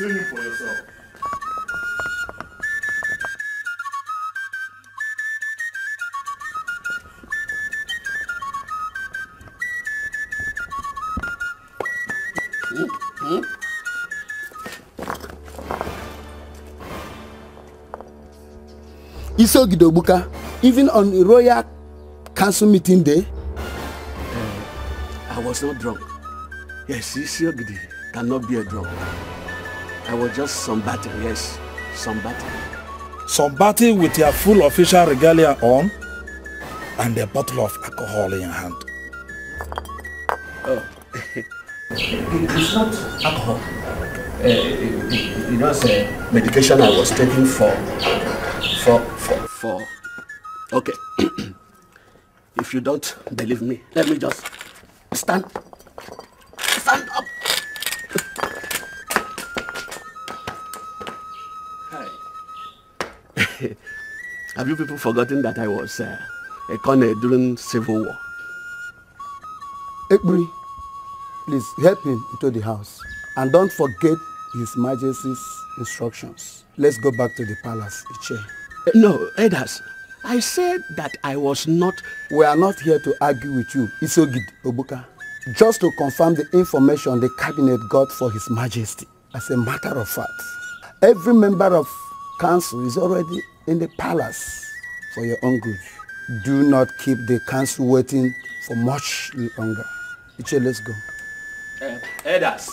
See him for yourself. Isogide Ogbuka, even on the Royal Council meeting day? I was not drunk. Yes, Isogide cannot be a drunk. I was just sunbathing, yes, sunbathing. Sunbathing with your full official regalia on and a bottle of alcohol in your hand. Oh, it's not alcohol. It's medication I was taking for. Okay. If you don't believe me, let me just stand up. Hi. Have you people forgotten that I was a colonel during Civil War? Ekbri, please help him into the house. And don't forget His Majesty's instructions. Let's go back to the palace, Iche. No, Elders. I said that I was not... We are not here to argue with you, Isogide Ogbuka. Just to confirm the information the cabinet got for His Majesty. As a matter of fact, every member of council is already in the palace for your own good. Do not keep the council waiting for much longer. Iche, let's go. Elders,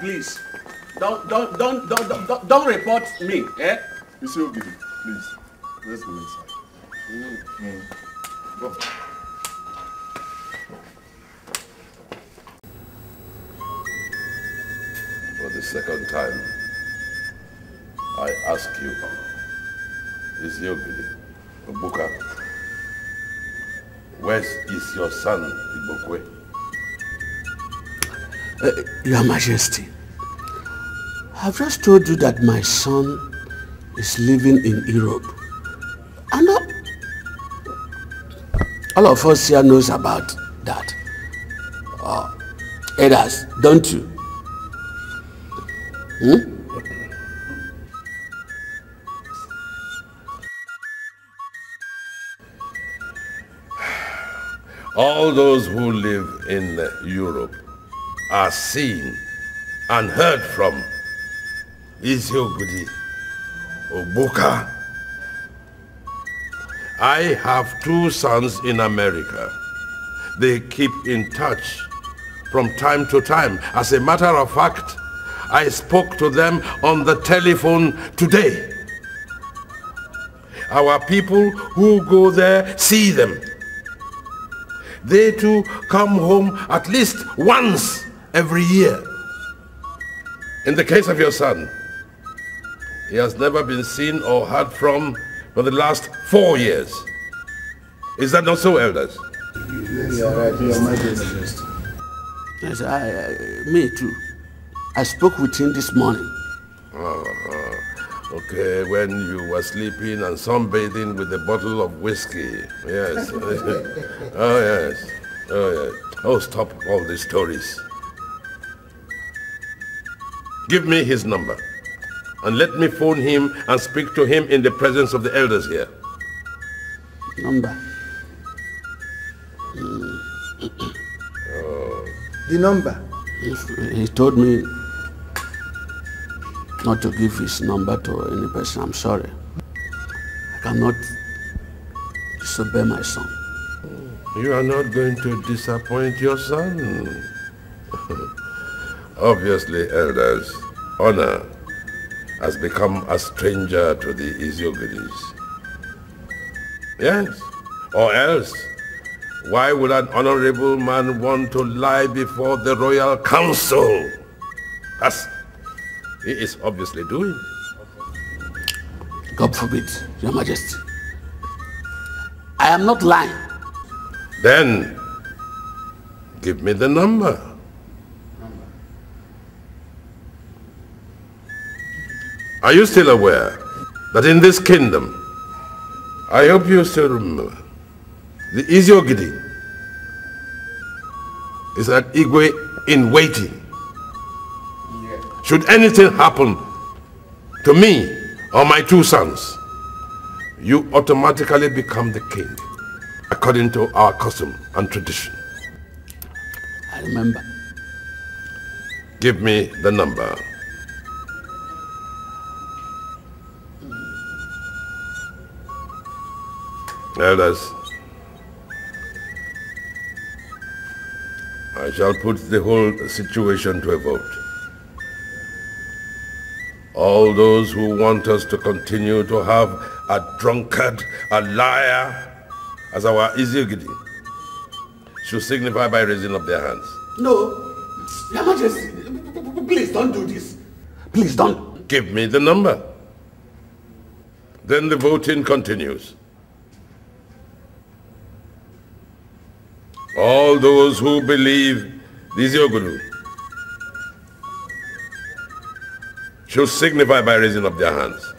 please, don't report me, eh? Isogide, please, let's go inside. Go. For the second time, I ask you, Isogide Ogbuka, where is your son, Igbokwe? Your Majesty, I've just told you that my son is living in Europe. And all of us here knows about that. Elders, don't you? All those who live in Europe are seen and heard from. Isogide Ogbuka. I have 2 sons in America. They keep in touch from time to time. As a matter of fact, I spoke to them on the telephone today. Our people who go there see them. They too come home at least once every year. In the case of your son, he has never been seen or heard from for the last 4 years. Is that not so, Elders? Yes, right, Your Majesty. Yes, me too. I spoke with him this morning. Okay, when you were sleeping and sunbathing with a bottle of whiskey. Yes. Oh, yes. Oh, yes. Oh, stop all these stories. Give me his number. And let me phone him and speak to him in the presence of the elders here. Number? The number? He told me not to give his number to any person. I'm sorry. I cannot disobey my son. You are not going to disappoint your son. Obviously, elders, honor has become a stranger to the Isiogides. Yes, or else, why would an honorable man want to lie before the royal council? As he is obviously doing. God forbid, Your Majesty. I am not lying. Then, give me the number. Are you still aware that in this kingdom, I hope you still remember, the Iziogidi is an Igwe in waiting. Yeah. should anything happen to me or my 2 sons, you automatically become the king, according to our custom and tradition. I remember. Give me the number. Elders, I shall put the whole situation to a vote. All those who want us to continue to have a drunkard, a liar, as our Iziogidi, should signify by raising up their hands. No, Your Majesty, please don't do this. Please don't. Give me the number. Then the voting continues. All those who believe the Iziogulu should signify by raising up their hands.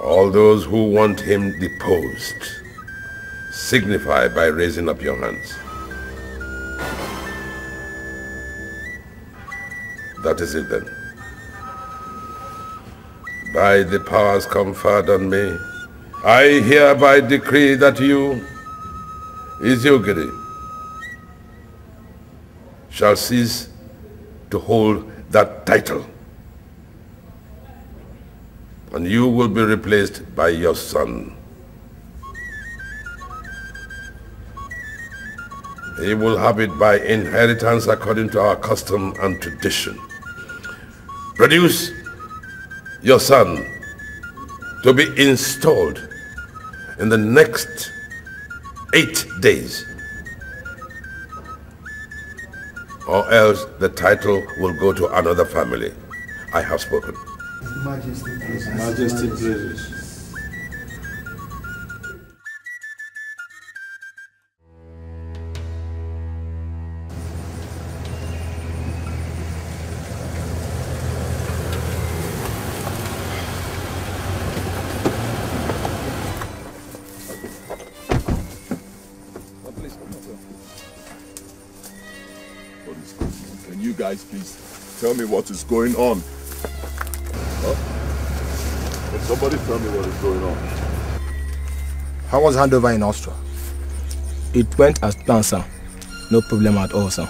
All those who want him deposed, signify by raising up your hands. That is it then. By the powers conferred on me, I hereby decree that you, Iziogiri, shall cease to hold that title. And you will be replaced by your son. He will have it by inheritance according to our custom and tradition. Produce your son to be installed in the next 8 days, or else the title will go to another family. I have spoken. Majesty, please. Majesty, please. Can you guys please tell me what is going on? Huh? Can somebody tell me what is going on? How was handover in Austria? It went as planned, sir. No problem at all, sir.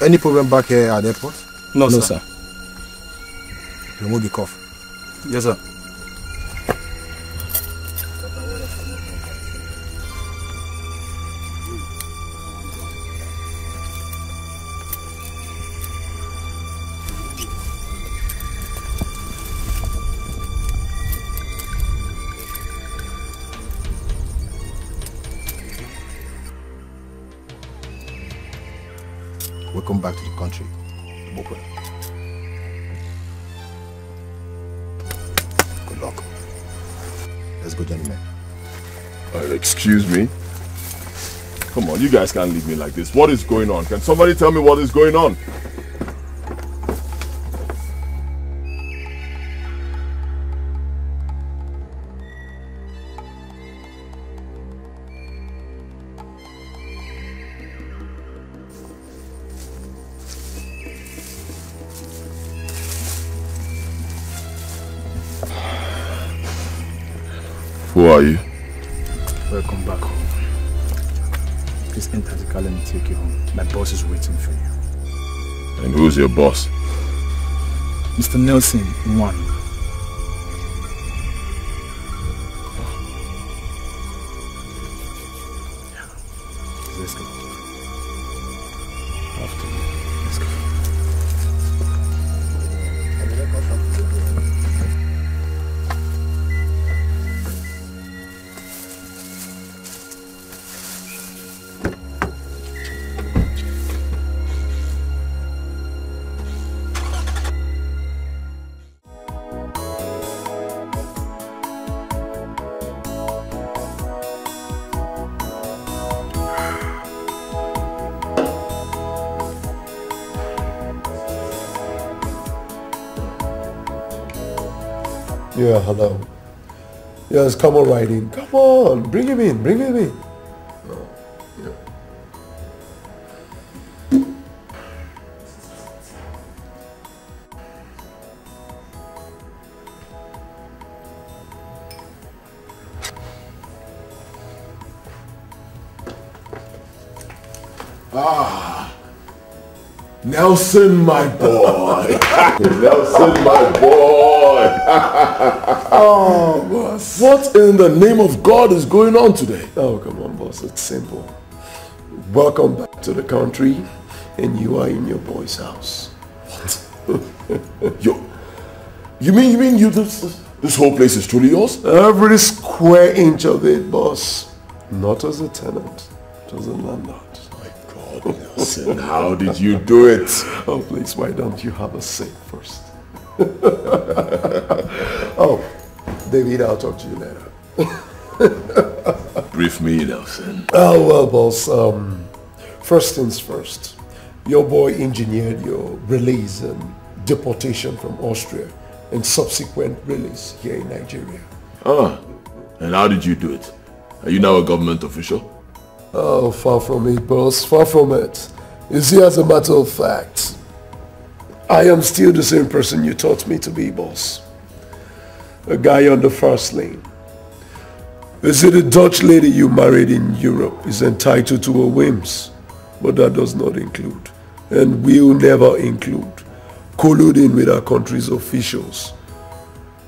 Any problem back here at the airport? No, sir. Remove the cuff. Yes, sir. Welcome back to the country. Good luck. Let's go, gentlemen. Excuse me? Come on, you guys can't leave me like this. What is going on? Can somebody tell me what is going on? Who are you? Welcome back home. Please enter the car, let me take you home. My boss is waiting for you. And who's your boss? Mr. Nelson, one. Let's go. After you. Let's go. Yeah, hello. Yes, come on right in. Come on, bring him in, bring him in. Nelson, my boy. Nelson, my boy. Oh, boss. What in the name of God is going on today? Oh, come on, boss. It's simple. Welcome back to the country, and you are in your boy's house. What? You mean this whole place is truly yours? Every square inch of it, boss. Not as a tenant, as a landlord. Nelson, how did you do it? Oh, please, why don't you have a seat first? Oh, David, I'll talk to you later. Brief me, Nelson. Oh, well, boss, first things first. Your boy engineered your release and deportation from Austria and subsequent release here in Nigeria. Ah, and how did you do it? Are you now a government official? Oh, far from it, boss, far from it. You see, as a matter of fact, I am still the same person you taught me to be, boss. A guy on the first lane. You see, the Dutch lady you married in Europe is entitled to her whims, but that does not include, and will never include, colluding with our country's officials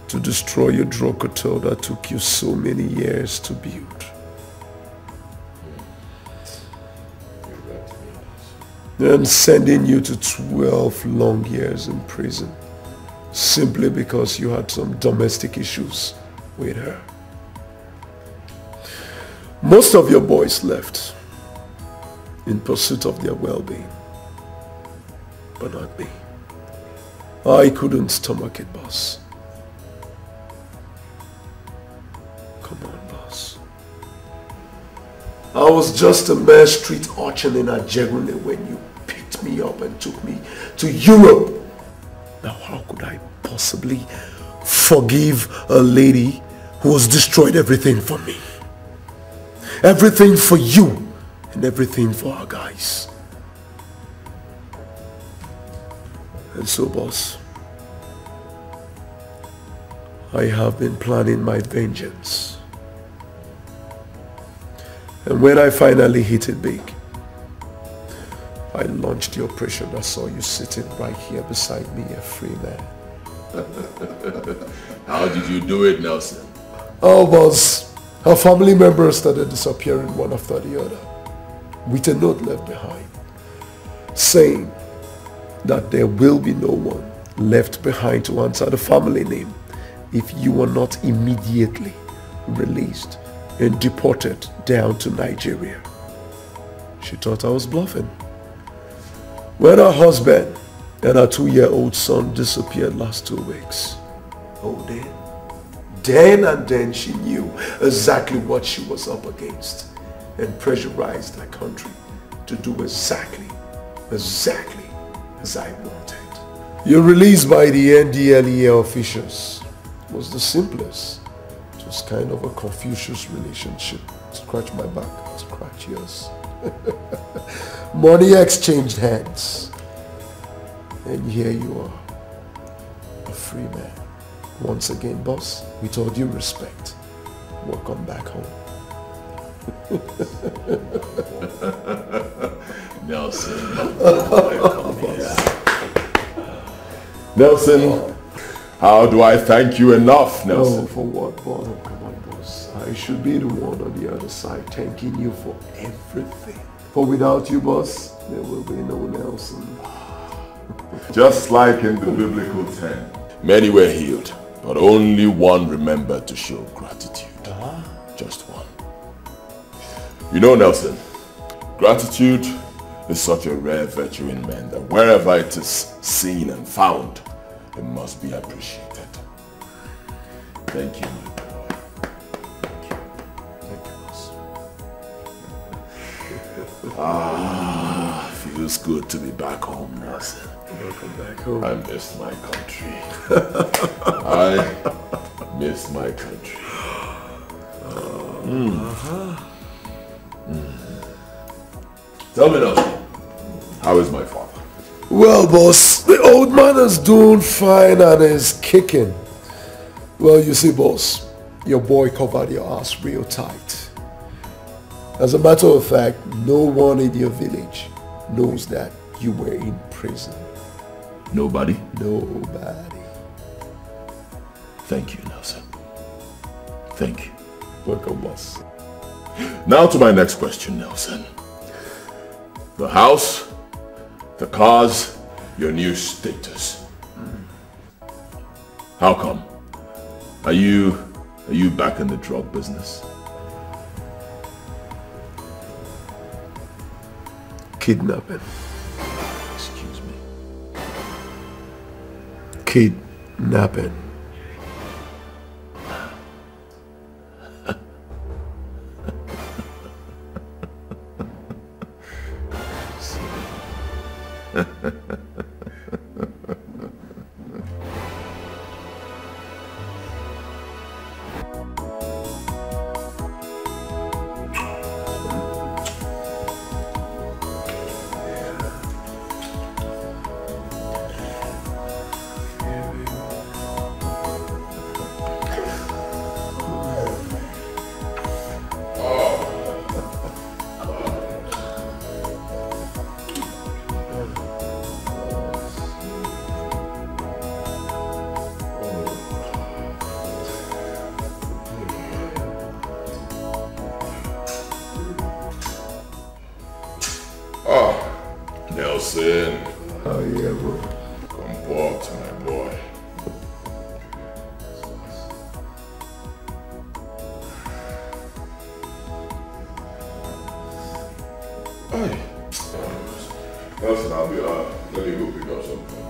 to destroy your drug cartel that took you so many years to build. And sending you to 12 long years in prison simply because you had some domestic issues with her. Most of your boys left in pursuit of their well-being, but not me. I couldn't stomach it, boss. Come on, boss. I was just a mere street urchin in Ajegunle when you picked me up and took me to Europe. Now how could I possibly forgive a lady who has destroyed everything for me? Everything for you and everything for our guys. And so, boss, I have been planning my vengeance. And when I finally hit it big, I launched the operation that saw you sitting right here beside me, a free man. How did you do it, Nelson? Oh, boss, her family members started disappearing one after the other, with a note left behind, saying that there will be no one left behind to answer the family name if you are not immediately released and deported down to Nigeria. She thought I was bluffing. When her husband and her 2-year-old son disappeared last 2 weeks, oh, then she knew exactly what she was up against and pressurized her country to do exactly as I wanted. Your release by the NDLEA officials was the simplest. It was kind of a Confucius relationship. Scratch my back, scratch yours. Money exchanged hands. And here you are, a free man. Once again, boss, with all due respect, welcome back home. Nelson, Nelson, how do I thank you enough, Nelson? Oh, for what, boss? Oh, come on, boss. I should be the one on the other side thanking you for everything. For without you, boss, there will be no Nelson. Just like in the biblical 10. Many were healed, but only one remembered to show gratitude. Just one. You know, Nelson, gratitude is such a rare virtue in men that wherever it is seen and found, it must be appreciated. Thank you, my boy. Thank you. Thank you, boss. Feels good to be back home, Nelson. Welcome back home. I miss my country. I miss my country. Tell me, Nelson, how is my father? Well, boss, the old man is doing fine and is kicking. Well, you see, boss, your boy covered your ass real tight. As a matter of fact, no one in your village knows that you were in prison. Nobody? Nobody. Thank you, Nelson. Thank you. Welcome, boss. Now to my next question, Nelson. The house, the cars, your new status. How come? Are you back in the drug business? Kidnapping. Excuse me. Kidnapping. Nelson. Oh yeah, bro. Comport, my boy. Hey. Nelson, let me go pick up something.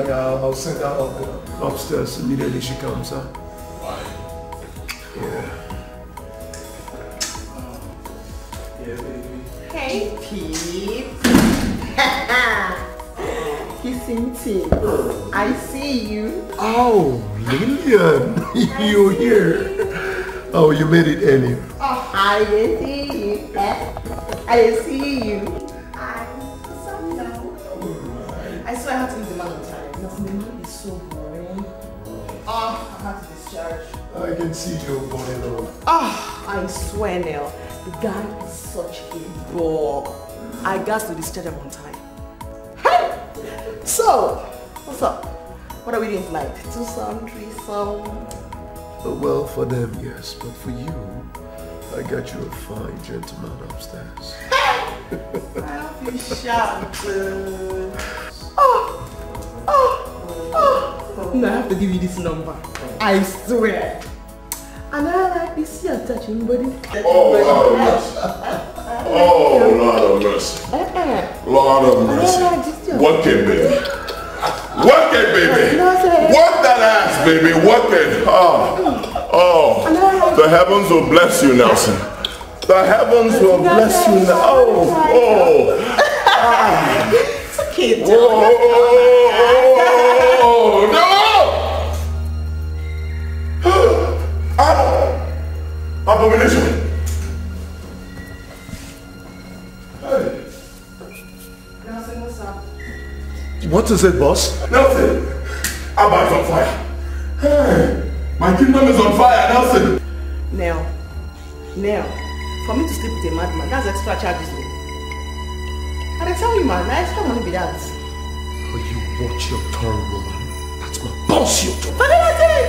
I'll send her up upstairs immediately she comes, huh? Why? Yeah. Hey, Pete. Kissing team. I see you. Oh, Lillian, you're here. Oh, you made it early. Oh, I didn't see you. I didn't see you. I swear I had to leave the man on time. The man is so boring. Oh, I had to discharge. I can see your body though. Oh, I swear, Neil. The guy is such a bore. I got to discharge him on time. Hey! So, what's up? What are we doing tonight? Two-some, threesome? Well, for them, yes. But for you, I got you a fine gentleman upstairs. I'll be shocked. No, I have to give you this number. I swear. And I like this here touching body. Oh, Lord of mercy. Oh, Lord of mercy. Lord of mercy. Work it, baby. Work it, baby. Work that ass, baby. Work it. Oh. The heavens will bless you, Nelson. The heavens will bless you now. Oh. Okay, oh, no! Abomination! Hey. Nelson, what's up? What is it, boss? Nelson! Abba is on fire! Hey! My kingdom is on fire, Nelson! Now, for me to sleep with a madman, that's extra charges. And I tell you, man, I extra money be that. Oh, you watch your tongue, woman. That's my boss, you do. Forget that thing!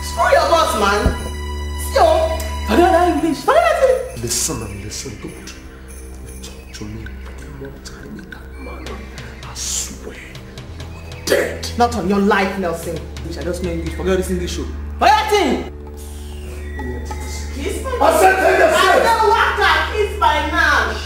Screw your boss, man! So, forget that English. Forget that thing! Listen and listen good. You talk to me one more time in that manner, I swear you're dead. Not on your life, Nelson. Which I just know English. Forget this English show. Forget that thing! Kiss my I said take the I don't want to kiss my Nash!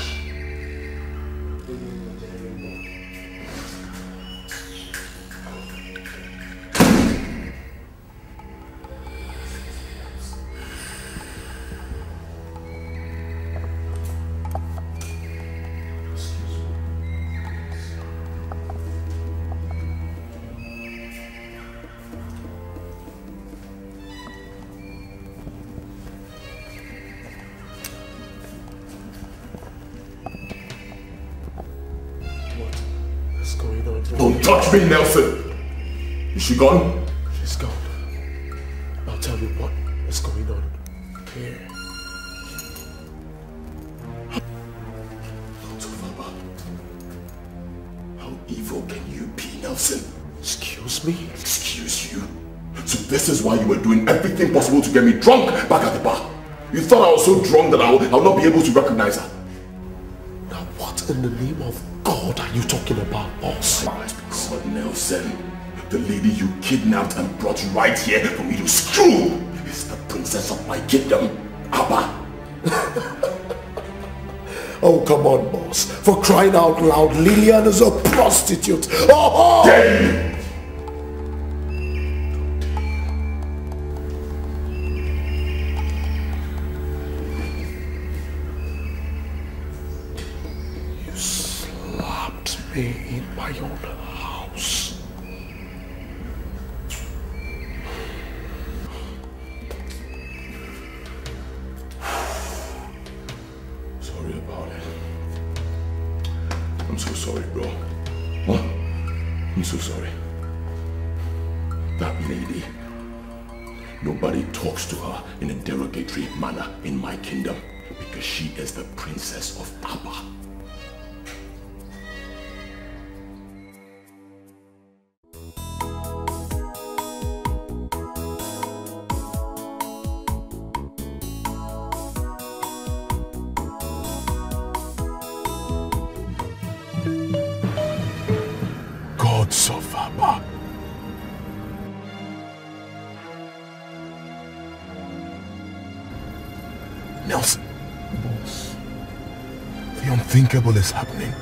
Don't touch me, Nelson! Is she gone? She's gone. I'll tell you what is going on here. How evil can you be, Nelson? Excuse me? Excuse you? So this is why you were doing everything possible to get me drunk back at the bar. You thought I was so drunk that I'll not be able to recognize her. Now what in the name of God are you talking about, boss? God, Nelson. The lady you kidnapped and brought right here for me to screw is the princess of my kingdom, Abba. Oh, come on, boss. For crying out loud, Lillian is a prostitute. Oh! Damn! In my own house. Sorry about it. I'm so sorry, bro. What? I'm so sorry. That lady, nobody talks to her in a derogatory manner in my kingdom because she is the princess of Abba. Of Abba. Nelson. Boss. The unthinkable is happening.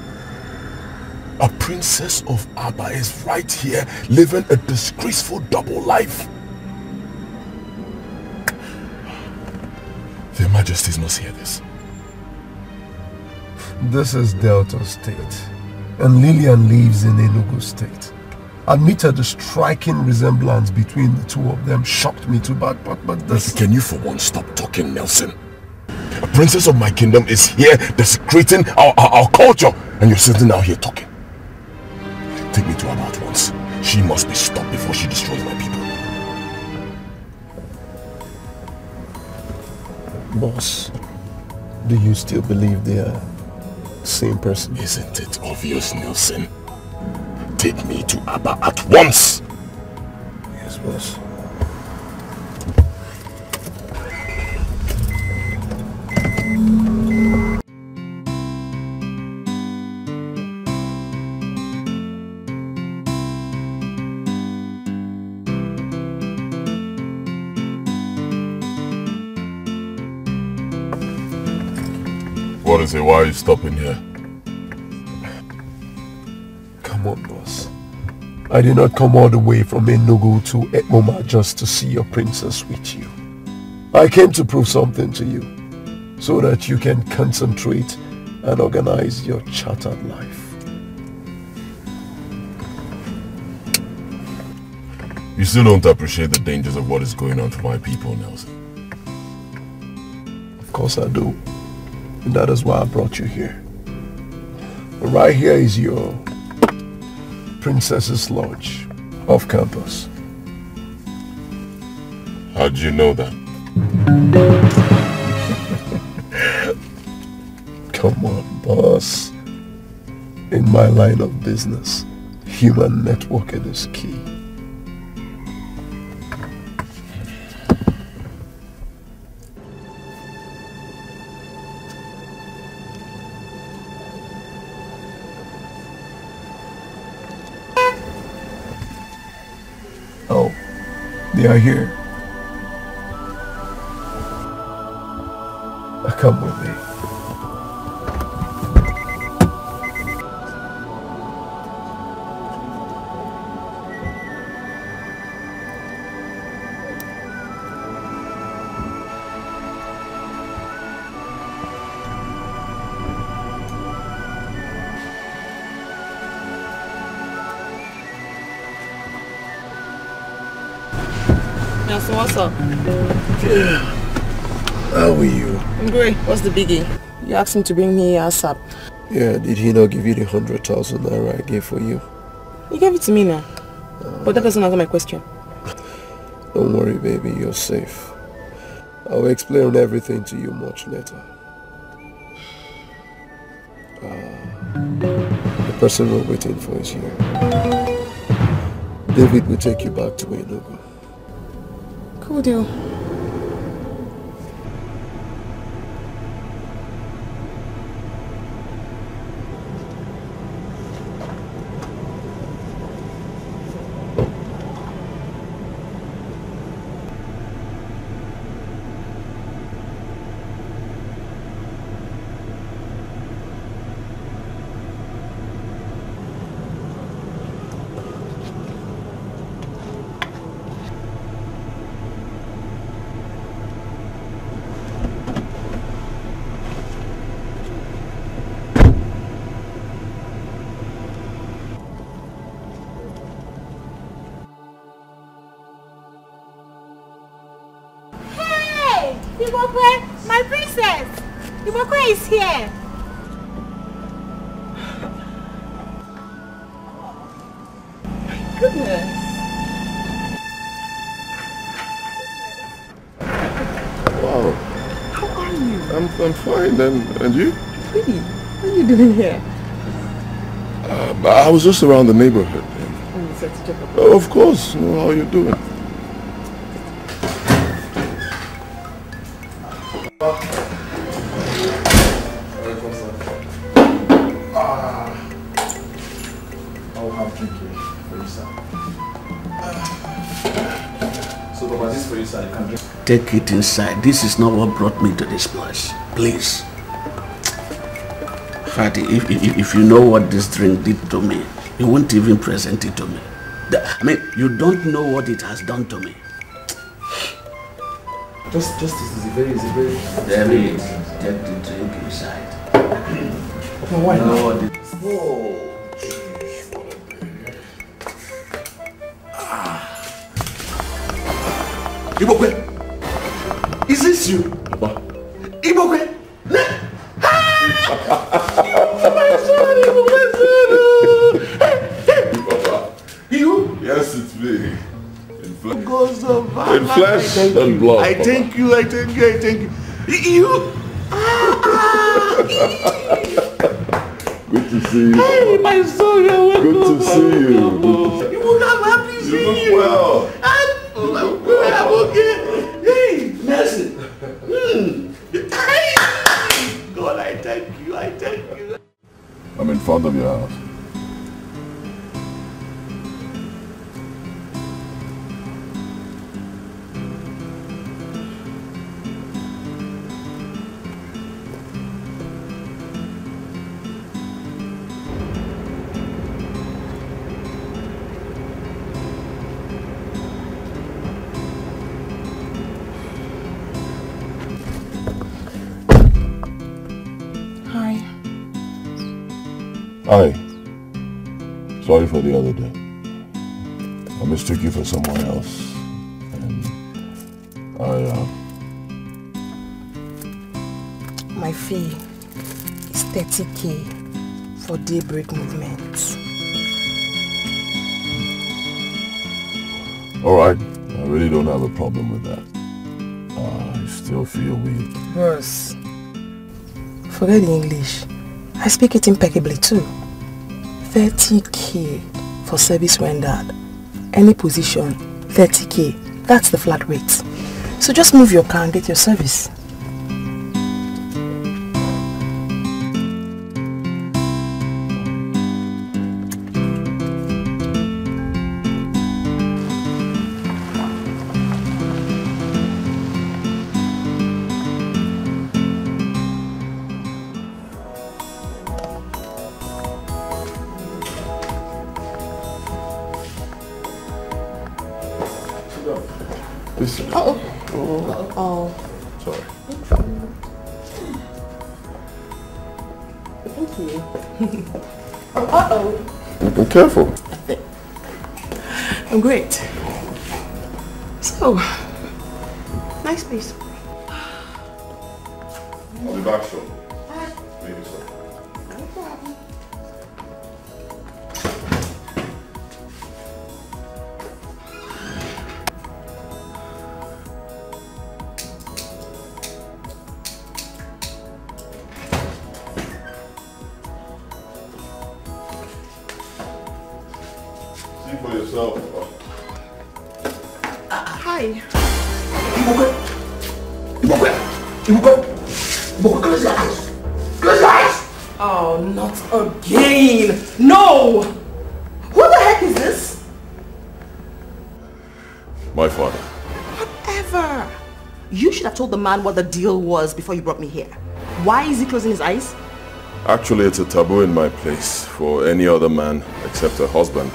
A princess of Abba is right here living a disgraceful double life. Their Majesties must hear this. This is Delta State. And Lillian lives in Enugu State. Admitted the striking resemblance between the two of them shocked me too bad, but this... Can you for once stop talking, Nelson? A princess of my kingdom is here desecrating our culture, and you're sitting out here talking. Take me to her at once. She must be stopped before she destroys my people. Boss, do you still believe they are the same person? Isn't it obvious, Nelson? Take me to Abba at once! Yes, boss. What is it? Why are you stopping here? Come on, boss. I did not come all the way from Enugu to Ekmoma just to see your princess with you. I came to prove something to you, so that you can concentrate and organize your chartered life. You still don't appreciate the dangers of what is going on to my people, Nelson. Of course I do. And that is why I brought you here. Right here is your Princess's Lodge off campus. How'd you know that? Come on, boss. In my line of business, human networking is key. Oh, they are here. Come with me. So what's up? Yeah. How are you? I'm great. What's the biggie? You asked him to bring me ASAP. Yeah, did he not give you the 100,000 naira I gave for you? You gave it to me now. But that doesn't answer my question. Don't worry, baby. You're safe. I'll explain everything to you much later. The person we're waiting for is here. David will take you back to Enugu. Cool deal. My princess! Ibokwe is here! My goodness! Wow. How are you? I'm fine, and you? Really? What are you doing here? I was just around the neighborhood. Oh, you said to check up. Oh, of course. How are you doing? I'll have drink here for you, sir. So, Baba, this is for you, sir. You can drink. Take it inside. This is not what brought me to this place. Please. Fatty, if you know what this drink did to me, you won't even present it to me. I mean, you don't know what it has done to me. Just this is very easy, David, take the drink inside. Okay, why not? Oh. Ibokwe, is this you? Papa. Ibokwe? Papa. You? Yes, it's me. Goes of in flesh and blood. I thank you. You? Good to see you. Hey, my son, you're welcome. Good to see you. You would have happy seeing you. Well. I'm okay. Hey, Mercy. God, I thank you. I'm in front of your house. Hi. Sorry for the other day. I mistook you for someone else. And My fee is 30K for Daybreak Movement. Alright. I really don't have a problem with that. I still feel weak. Ross, forget the English. I speak it impeccably too. 30K for service rendered. Any position, 30K. That's the flat rate. So just move your car and get your service. Listen. Oh. Sorry. Thank you. Uh-oh. Be careful. I'm great. So, nice place. I'll be back soon. Maybe so. No problem. for yourself. Hi. Close your eyes. Close your eyes. Oh, not again. No. Who the heck is this? My father. Whatever. You should have told the man what the deal was before you brought me here. Why is he closing his eyes? Actually, it's a taboo in my place for any other man except her husband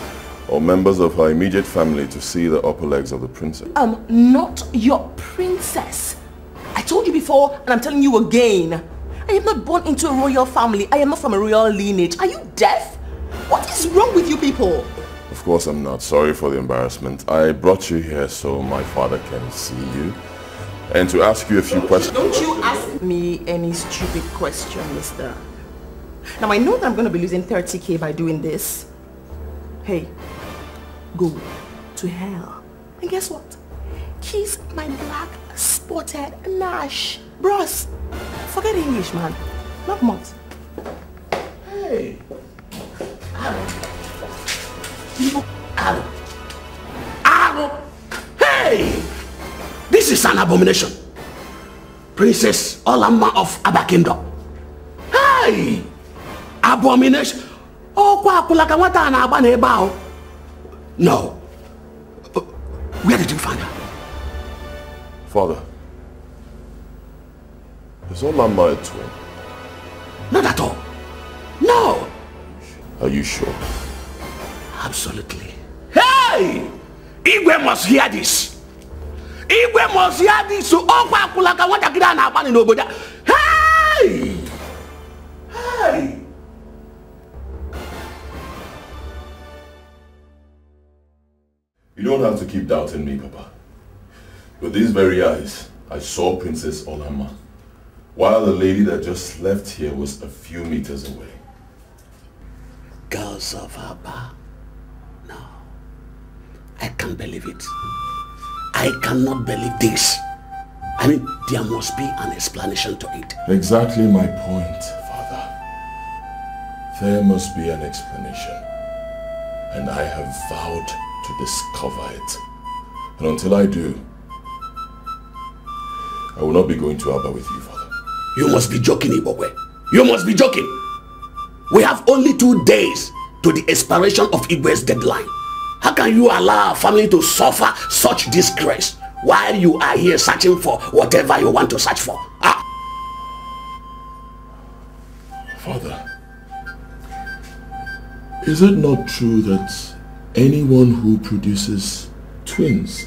or members of her immediate family to see the upper legs of the princess. Not your princess. I told you before and I'm telling you again. I am not born into a royal family. I am not from a royal lineage. Are you deaf? What is wrong with you people? Of course I'm not. Sorry for the embarrassment. I brought you here so my father can see you and to ask you a few questions. Don't you ask me any stupid question, mister. Now I know that I'm going to be losing 30k by doing this. Hey, go to hell. And guess what? Kiss my black spotted Nash. Bros, forget English, man. Not much. Hey. Aro. Hey! This is an abomination. Princess Olamma of Aba Kingdom. Hey! Abomination. Oh, no. Where did you find her? Father, is Olamma a twin? Not at all. No. Are you sure? Absolutely. Hey! Igwe must hear this. Igwe must hear this. So, hey! Hey! You don't have to keep doubting me, Papa. With these very eyes, I saw Princess Olamma, while the lady that just left here was a few meters away. Girls of Aba. No. I can't believe it. I cannot believe this. I mean, there must be an explanation to it. Exactly my point, Father. There must be an explanation. And I have vowed to discover it. And until I do, I will not be going to Aba with you, Father. You must be joking, Ibokwe. You must be joking. We have only 2 days to the expiration of Igwe's deadline. How can you allow our family to suffer such disgrace while you are here searching for whatever you want to search for? Ah. Father, is it not true that anyone who produces twins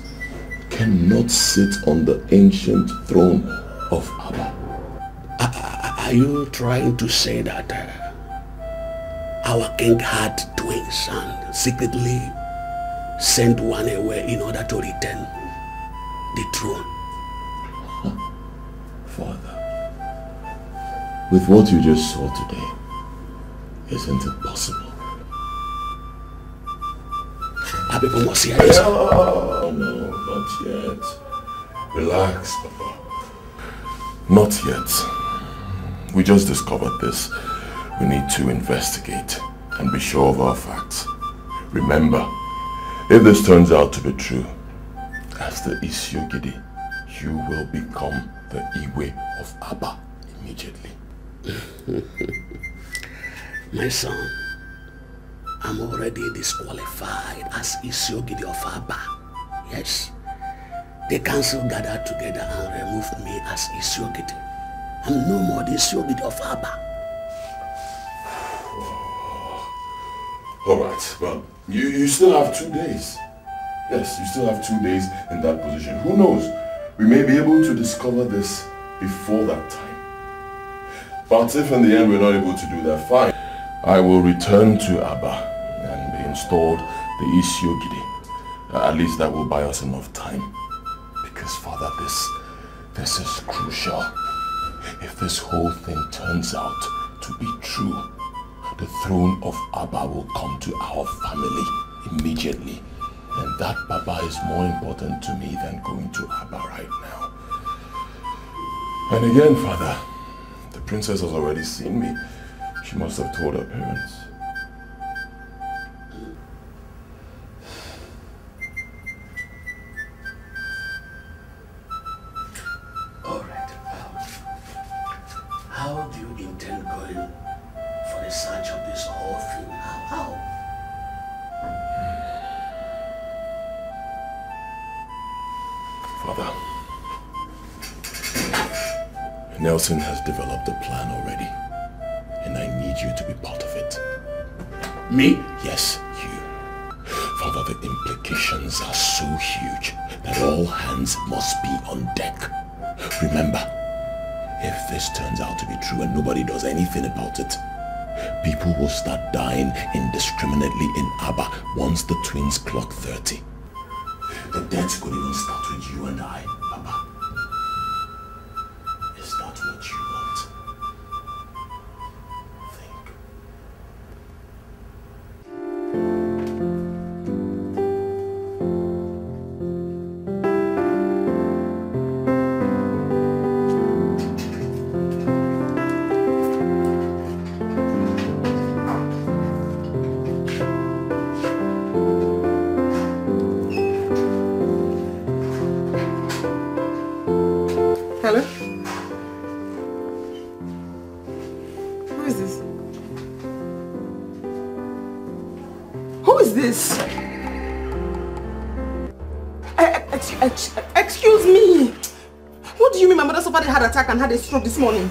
cannot sit on the ancient throne of Aba? Are you trying to say that our king had twins and secretly sent one away in order to return the throne? Father, with what you just saw today, isn't it possible? People must hear this. Oh, no, not yet. Relax, Papa. Not yet. We just discovered this. We need to investigate and be sure of our facts. Remember, if this turns out to be true, as the Isiogidi, you will become the Igwe of Aba immediately. My son, I'm already disqualified as Isiogidi of Aba. Yes. The council gathered together and removed me as Isiogidi. I'm no more the Isiogidi of Aba. Alright, well, you still have 2 days. Yes, you still have 2 days in that position. Who knows? We may be able to discover this before that time. But if in the end we're not able to do that, fine. I will return to Aba and be installed the Isiogidi. At least that will buy us enough time. Because, Father, this is crucial. If this whole thing turns out to be true, the throne of Aba will come to our family immediately. And that, Baba, is more important to me than going to Aba right now. And again, Father, the princess has already seen me. She must have told her parents. Nelson has developed a plan already, and I need you to be part of it. Me? Yes, you. Father, the implications are so huge that all hands must be on deck. Remember, if this turns out to be true and nobody does anything about it, people will start dying indiscriminately in Aba once the twins clock 30. The deaths could even start with you and I, Papa. Is that what you want? Think. Hello? Who is this? Who is this? Excuse me. What do you mean my mother suffered a heart attack and had a stroke this morning?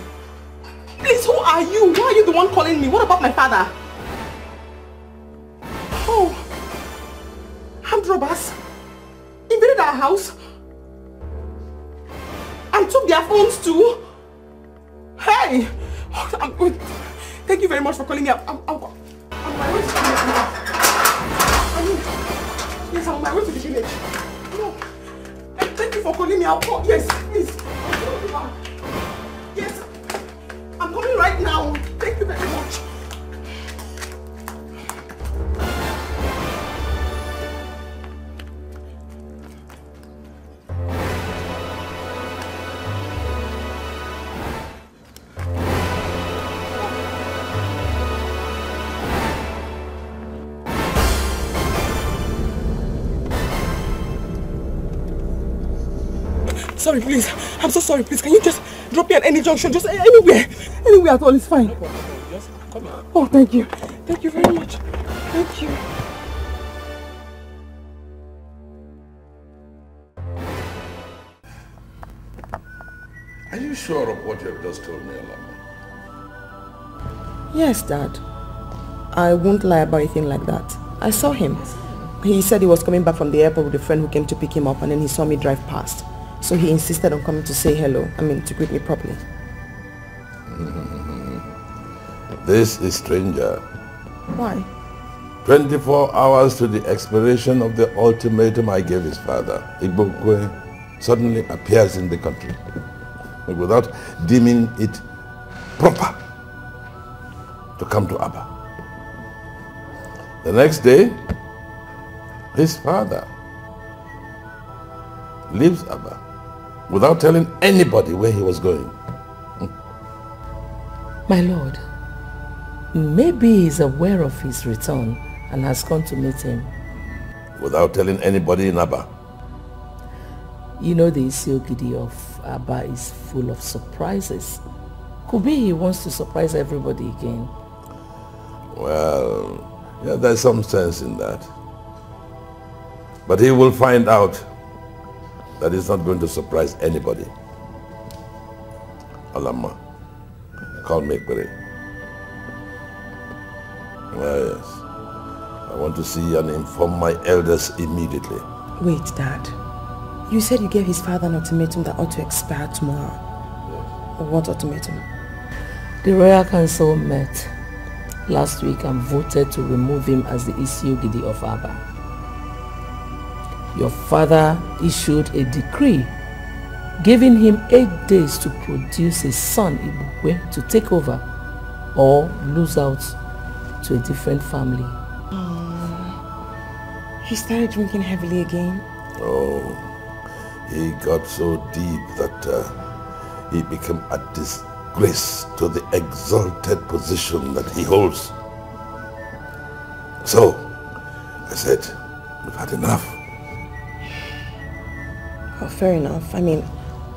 Please, who are you? Why are you the one calling me? What about my father? Oh, armed robbers invaded our house and took their phones too. Hey! Thank you very much for calling me up. I'm on my way to the village now. Yes, I'm on my way to the village. No. Thank you for calling me up. Yes, please. Yes. I'm coming right now. Thank you very much. Sorry, please. I'm so sorry, please. Can you just drop me at any junction? Just anywhere. Anywhere at all is fine. No problem. Just come here. Oh, thank you. Thank you very much. Thank you. Are you sure of what you have just told me, Alama? Yes, Dad. I won't lie about anything like that. I saw him. He said he was coming back from the airport with a friend who came to pick him up, and then he saw me drive past. So he insisted on coming to say hello. To greet me properly. This is stranger. Why? 24 hours to the expiration of the ultimatum I gave his father, Igbokwe suddenly appears in the country without deeming it proper to come to Aba. The next day, his father leaves Aba without telling anybody where he was going. My lord, maybe he's aware of his return and has come to meet him. Without telling anybody in Aba. You know the Isiogidi of Aba is full of surprises. Could be he wants to surprise everybody again. Well, yeah, there's some sense in that. But he will find out that he's not going to surprise anybody. Alama, call me Ekbere. Yes. I want to see and inform my elders immediately. Wait, Dad. You said you gave his father an ultimatum that ought to expire tomorrow. Yes. What ultimatum? The Royal Council met last week and voted to remove him as the Isiogidi of Aba. Your father issued a decree giving him 8 days to produce his son Ibukwe to take over or lose out to a different family. He started drinking heavily again? Oh, he got so deep that he became a disgrace to the exalted position that he holds. So, I said, we've had enough. Oh, fair enough.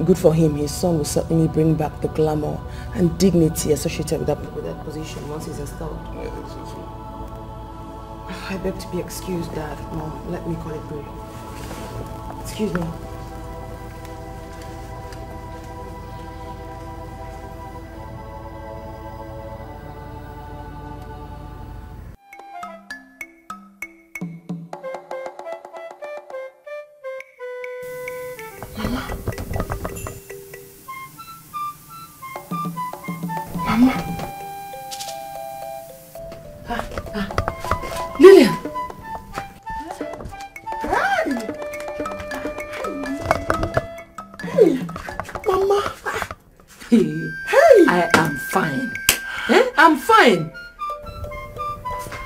Good for him. His son will certainly bring back the glamour and dignity associated with that position once he's installed. I think so too. I beg to be excused, Dad. Mom, let me call it break. Excuse me. Mama. Lillian. Hey, Mama. Hey. I am fine. I'm fine.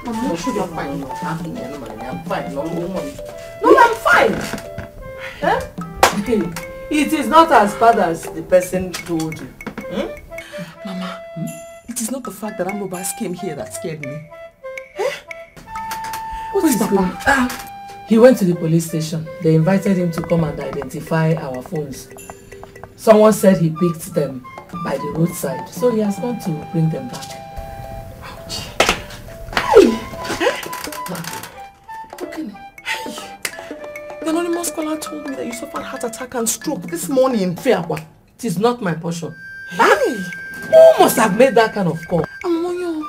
Mama, should be fine. I'm fine. No, I'm fine. It is not as bad as the person told you. Mama, it is not the fact that Amobas came here that scared me. What is Papa? He went to the police station. They invited him to come and identify our phones. Someone said he picked them by the roadside, so he has gone to bring them back. Ouch. Hey! Okay. Hey! The anonymous caller told me that you suffered heart attack and stroke this morning. Fiakwa, it is not my portion. Hey! Who must have made that kind of call? Amonyo,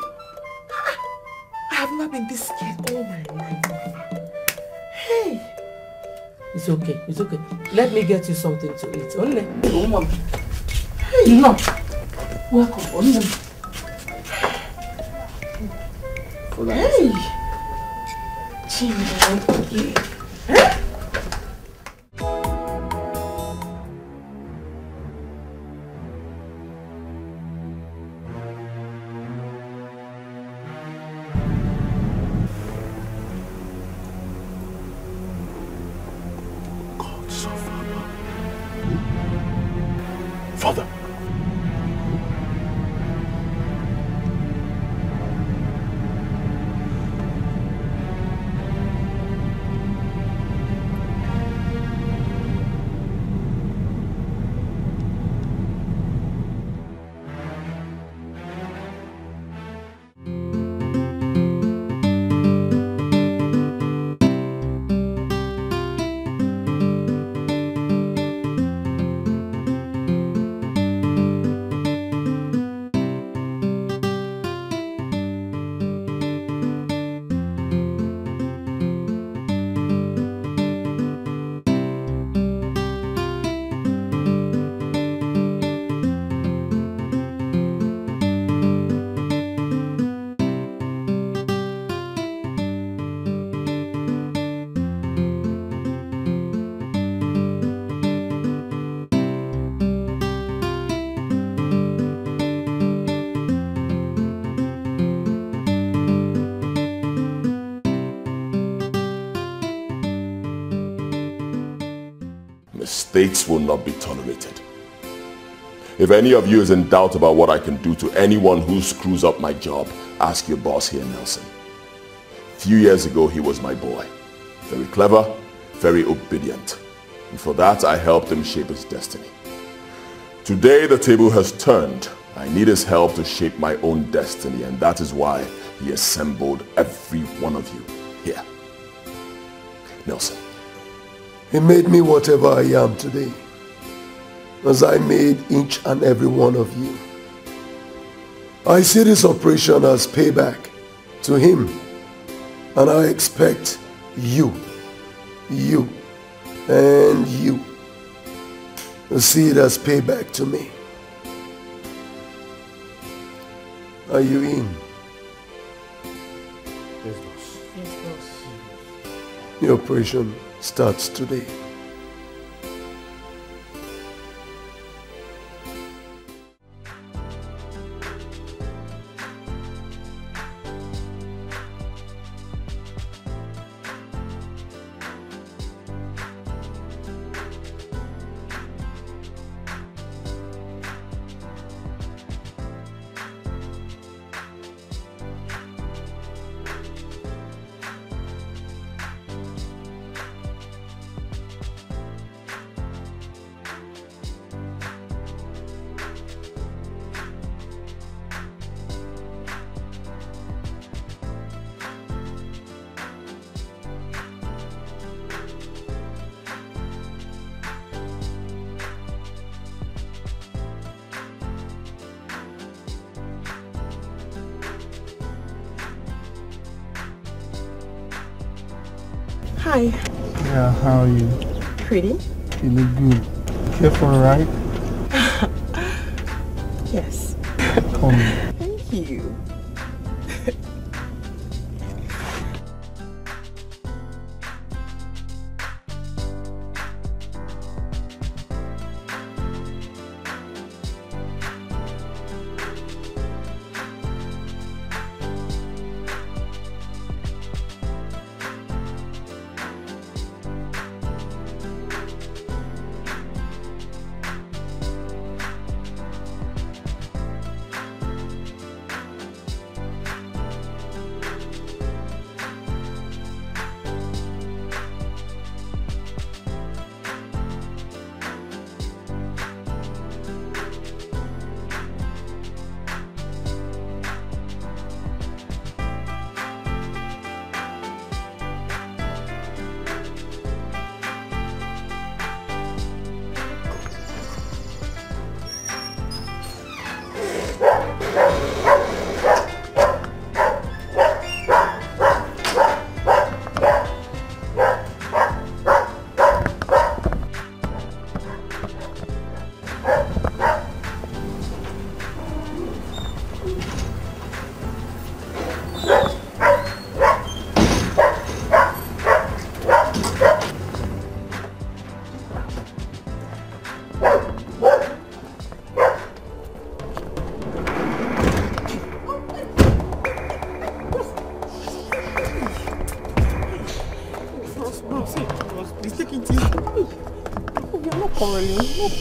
I have never been this scared all my life. Hey! It's okay, it's okay. Let me get you something to eat. Only. Hey! No! Welcome, only. Hey! Chimney. Hey! Father. Mistakes will not be tolerated. If any of you is in doubt about what I can do to anyone who screws up my job, ask your boss here, Nelson. A few years ago, he was my boy. Very clever, very obedient. And for that, I helped him shape his destiny. Today, the table has turned. I need his help to shape my own destiny, and that is why he assembled every one of you here. Nelson. He made me whatever I am today, as I made each and every one of you. I see this operation as payback to him, and I expect you, and you to see it as payback to me. Are you in? Yes, boss. Yes, boss. The operation starts today. Hi. Yeah, how are you? Pretty. You look good. care for a ride? Yes. Come. Thank you.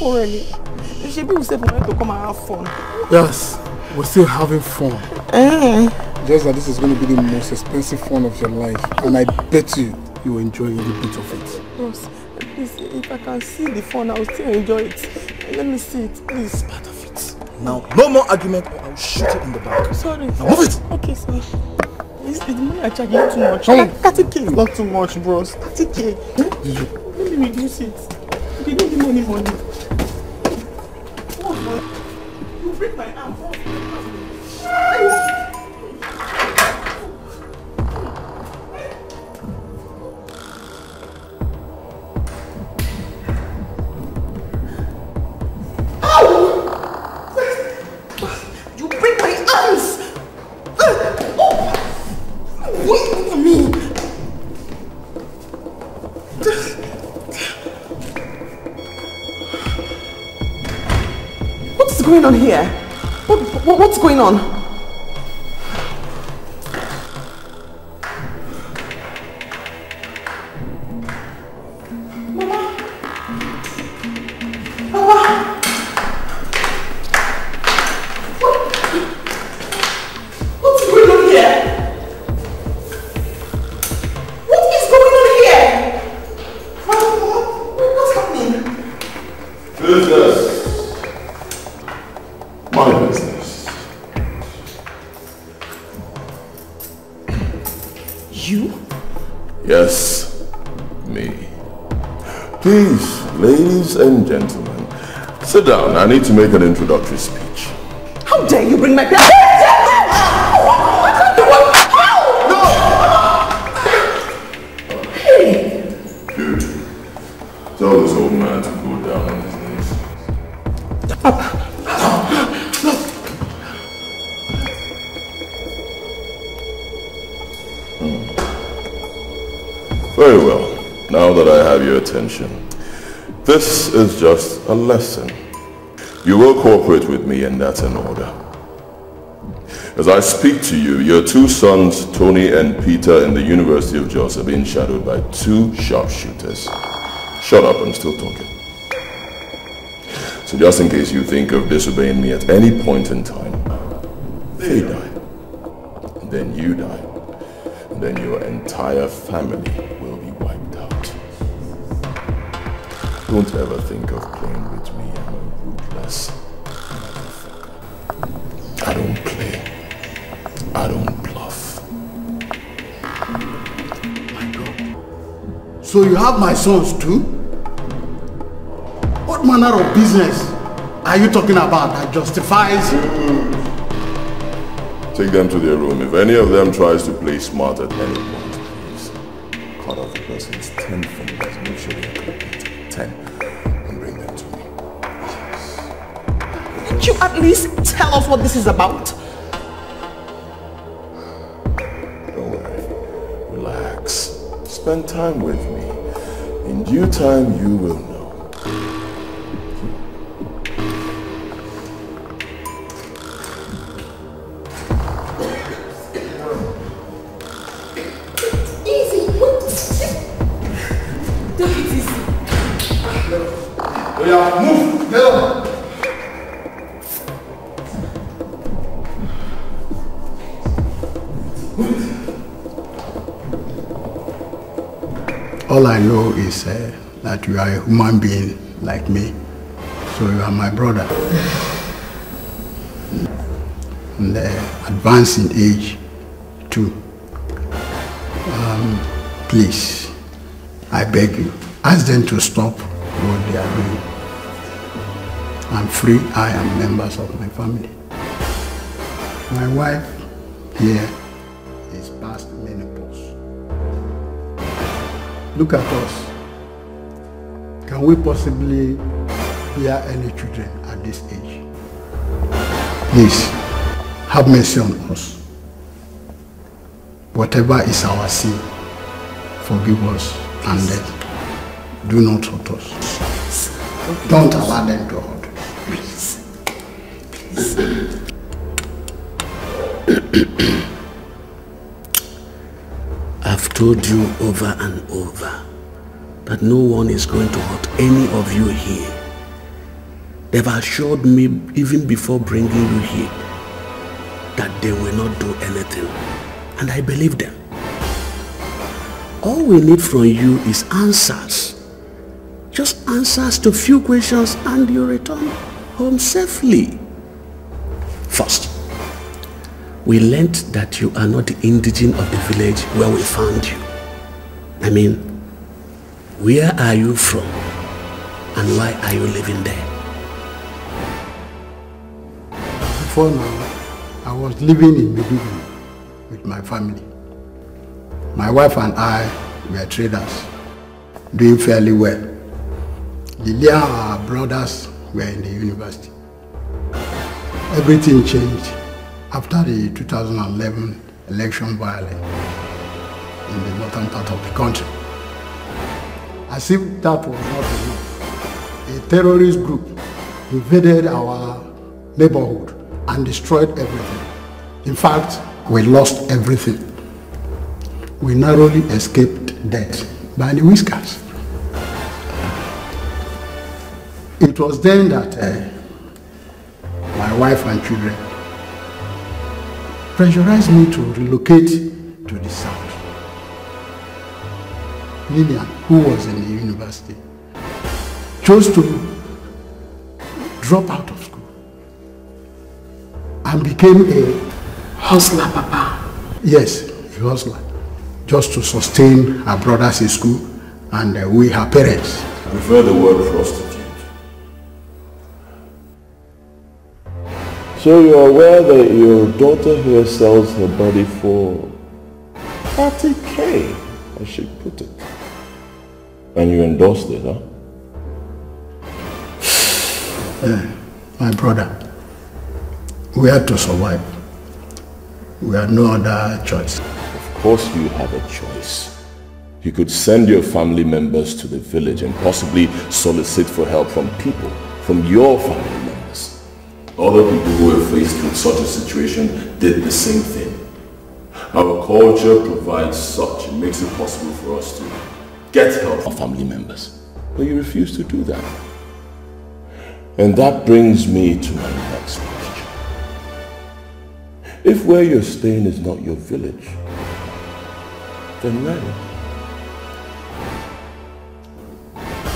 Already. You said we wanted to come and have fun. Yes, we're still having fun. Just that this is going to be the most expensive fun of your life, and I bet you will enjoy every bit of it. Ross, please, if I can see the fun, I will still enjoy it. Let me see it, please. Part of it. Now, no more argument, or I'll shoot it in the back. Sorry. Now move it. Okay, sorry. Is the money I charge you too much? 30k is not too much, bros. 30k. Let me reduce it. You don't give me any money. You break my arm. You break my arms! Wait for me! What's going on here? What's going on? Please, ladies and gentlemen, sit down. I need to make an introductory speech. How dare you bring my baby? Hey! Dude, tell this old man to go down on his knees. Very well. Now that I have your attention, this is just a lesson. You will cooperate with me, and that's an order. As I speak to you, your two sons, Tony and Peter, in the University of Jos are being shadowed by two sharpshooters. Shut up, I'm still talking. So just in case you think of disobeying me at any point in time, they die, and then you die, and then your entire family will be wiped out. Don't ever think of playing with me. I'm a ruthless motherfucker. I don't play. I don't bluff. My God. So you have my sons too? What manner of business are you talking about that justifies? Take them to their room. If any of them tries to play smart at any point, please cut off the person's 10 fingers. Make sure they are complete. 10. And bring them to me. Can't you at least tell us what this is about? Don't worry. Relax. Spend time with me. In due time, you will know. Easy. Take it easy. Yeah, move. Get up. All I know is that you are a human being like me. So you are my brother. And advanced in age too. Please, I beg you, ask them to stop what they are doing. I'm free, I am members of my family. My wife here is past menopause. Look at us. Can we possibly bear any children at this age? Please, have mercy on us. Whatever is our sin, forgive us and then do not hurt us. Don't allow them to hurt us. Please. I've told you over and over that no one is going to hurt any of you here. They've assured me even before bringing you here that they will not do anything, and I believe them. All we need from you is answers. Just answers to few questions and you return home safely. First, we learned that you are not the indigene of the village where we found you. I mean, where are you from and why are you living there? Before now, I was living in Meduguri with my family. My wife and I were traders, doing fairly well. Lilian and our brothers were in the university. Everything changed after the 2011 election violence in the northern part of the country. As if that was not enough, a terrorist group invaded our neighborhood and destroyed everything. In fact, we lost everything. We narrowly escaped death by the whiskers. It was then that my wife and children pressurized me to relocate to the south. Lilian, who was in the university, chose to drop out of school and became a hustler, Papa. Yes, a hustler, just to sustain her brothers in school and we, her parents. I prefer the word prostitute. So you're aware that your daughter here sells her body for 30K, I should put it. And you endorsed it, huh? My brother, we had to survive. We had no other choice. Of course you had a choice. You could send your family members to the village and possibly solicit for help from people, from your family members. Other people who were faced with such a situation did the same thing. Our culture provides such, it makes it possible for us to get help from family members. But you refuse to do that. And that brings me to my next question. If where you're staying is not your village, then where?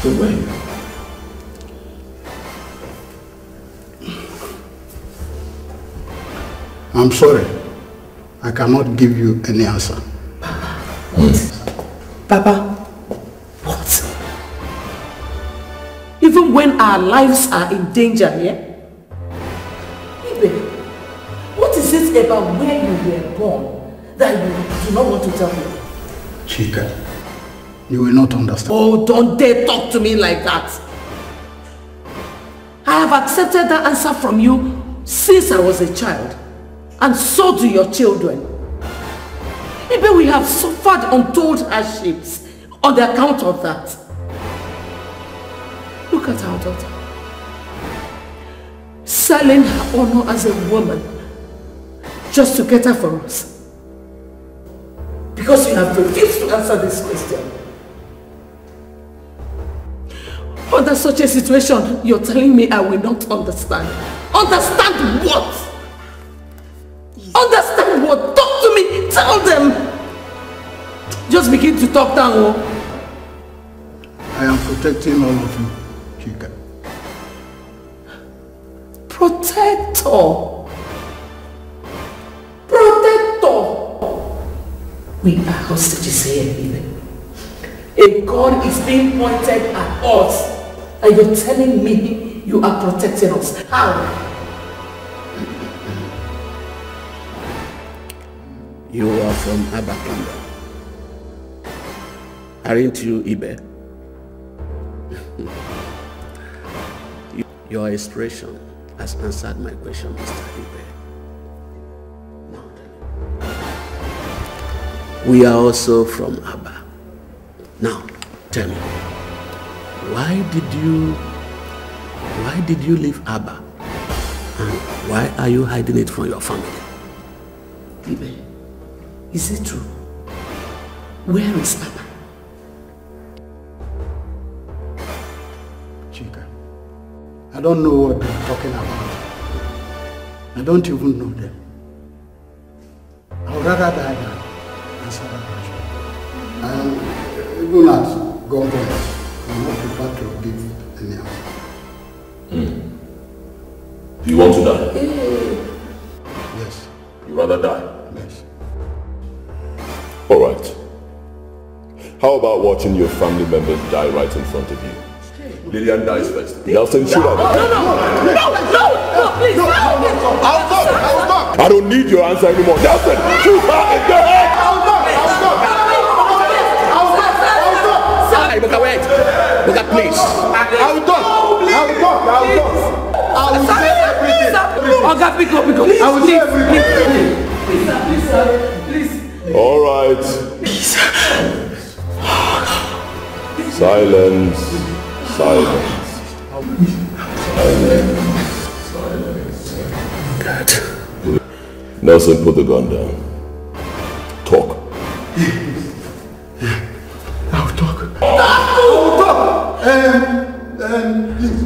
Then where? I'm sorry. I cannot give you any answer. Papa, what? Even when our lives are in danger here? Ibe, what is it about where you were born that you do not want to tell me? Chika, you will not understand. Oh, don't dare talk to me like that. I have accepted that answer from you since I was a child. And so do your children. Maybe we have suffered untold hardships on the account of that. Look at our daughter. Selling her honor as a woman just to cater for us. Because you have refused to answer this question. Under such a situation, you're telling me I will not understand. Understand what? Understand what? Talk to me. Tell them. Just begin to talk down. Oh. I am protecting all of you, Chika. Protector. Protector. We are hostages here, even. A gun is being pointed at us. And you're telling me you are protecting us. How? You are from Abba Kingdom. Aren't you, Ibe? Your expression has answered my question, Mr. Ibe. We are also from Abba. Now, tell me, why did you leave Abba? And why are you hiding it from your family? Ibe, is it true? Where is Abba? Chika, I don't know what they're talking about. I don't even know them. I would rather die than answer that question. And even at gunpoint, I'm not prepared to give any answer. Do you want to die? Yes. You rather die? Yes. All right. How about watching your family members die right in front of you? Lillian dies first. Nelson, shoot her. No, please. I'll stop. I don't need your answer anymore. Nelson, shoot her in the head. Hey, Buka, wait. Buka, please. I will talk. I will say everything. Oga, pick up. I will say everything. Please. All right. Silence. God. Nelson, put the gun down. Talk. I will talk. Please.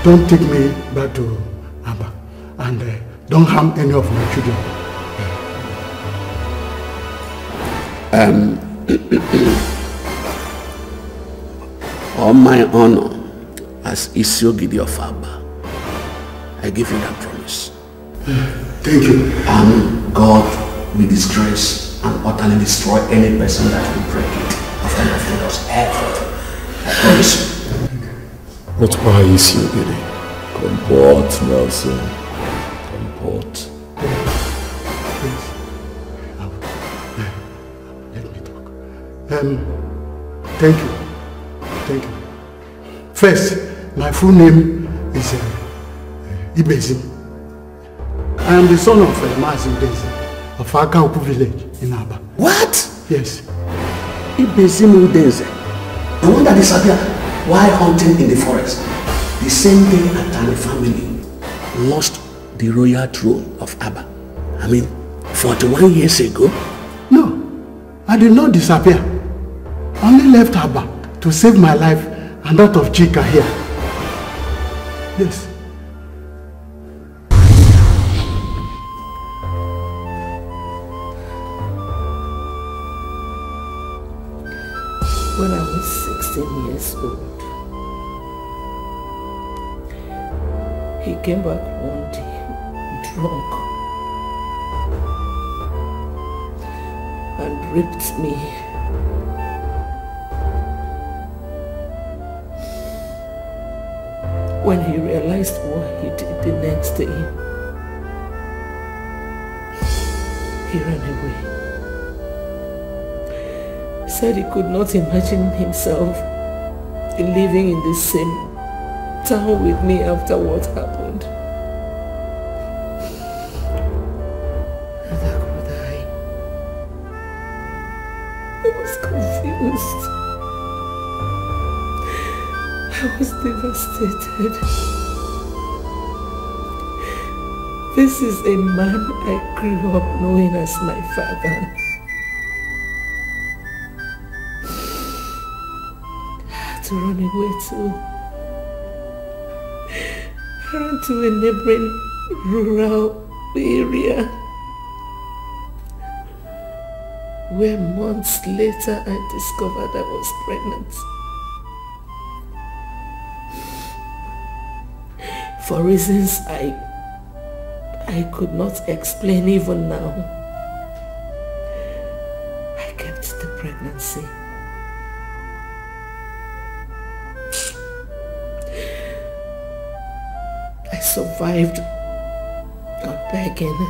Don't take me back to Abba. And don't harm any of my children. On my honor as Isiogidi of Abba, I give you that promise. Thank you. And God will disgrace and utterly destroy any person that will break it of any of us ever. I promise you. But why Isiogidi? Comport, Nelson. Comport. Let me talk. Thank you. First, my full name is Ibezim. I am the son of Mazi Ibezim of Akaupu village in Abba. What? Yes. Ibezim Udenze, the one that disappeared while hunting in the forest. The same day Atani family lost the royal throne of Abba. 41 years ago. No, I did not disappear. I only left Abba to save my life and that of Chika here. Yes. When I was 16 years old, he came back one day drunk and raped me. When he realized what he did the next day, he ran away. Said he could not imagine himself living in the same down with me after what happened. And how could I was confused. I was devastated. This is a man I grew up knowing as my father. I had to run away too. I ran to a neighboring rural area where months later I discovered I was pregnant. For reasons I could not explain even now, I kept the pregnancy. I survived on begging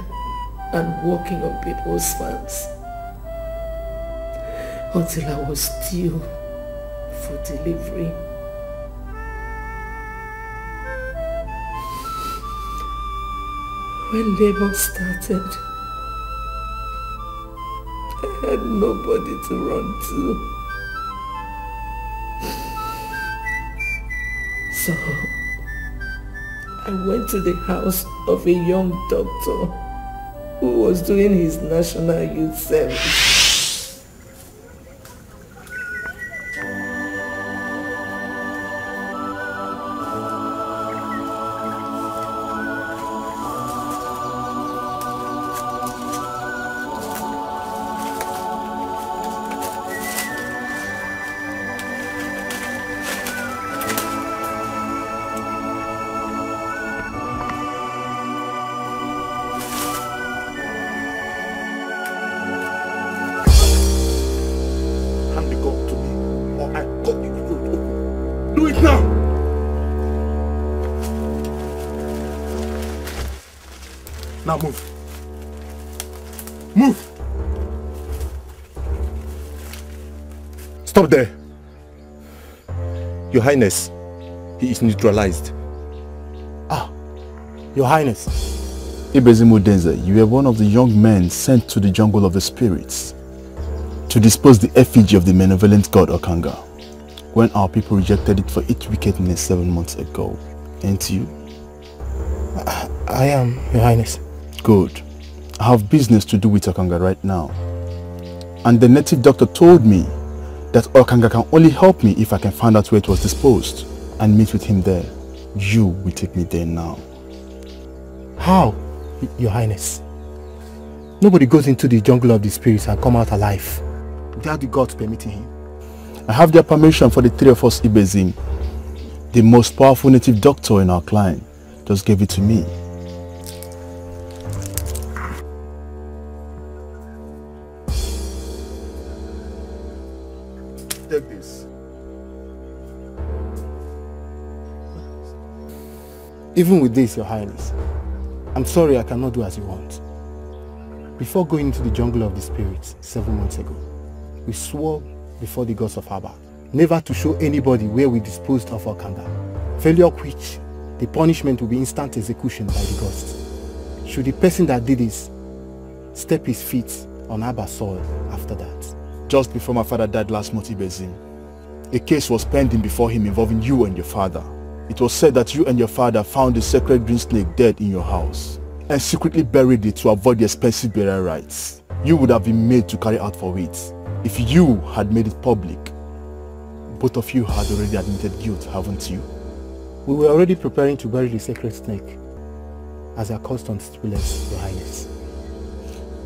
and working on people's farms until I was due for delivery. When labor started, I had nobody to run to. So, I went to the house of a young doctor who was doing his national youth service. Now move. Move! Stop there. Your Highness, he is neutralized. Ah, Your Highness. Ibezim Udenze, you were one of the young men sent to the jungle of the spirits to dispose the effigy of the malevolent god Okanga when our people rejected it for its wickedness 7 months ago. Ain't you? I am, Your Highness. Good. I have business to do with Okanga right now. And the native doctor told me that Okanga can only help me if I can find out where it was disposed and meet with him there. You will take me there now. How, Your Highness? Nobody goes into the jungle of the spirits and come out alive without the gods permitting him. I have their permission for the three of us, Ibezim. The most powerful native doctor in our clan just gave it to me. Take this. Even with this, Your Highness, I'm sorry I cannot do as you want. Before going into the jungle of the spirits 7 months ago, we swore before the gods of Aba never to show anybody where we disposed of Okanga, failure of which the punishment will be instant execution by the gods. Should the person that did this step his feet on Aba soil after that. Just before my father died last month, Ibezim, a case was pending before him involving you and your father. It was said that you and your father found the sacred green snake dead in your house and secretly buried it to avoid the expensive burial rites you would have been made to carry out for it. If you had made it public, both of you had already admitted guilt, haven't you? We were already preparing to bury the sacred snake, as our custom stipulates, Your Highness.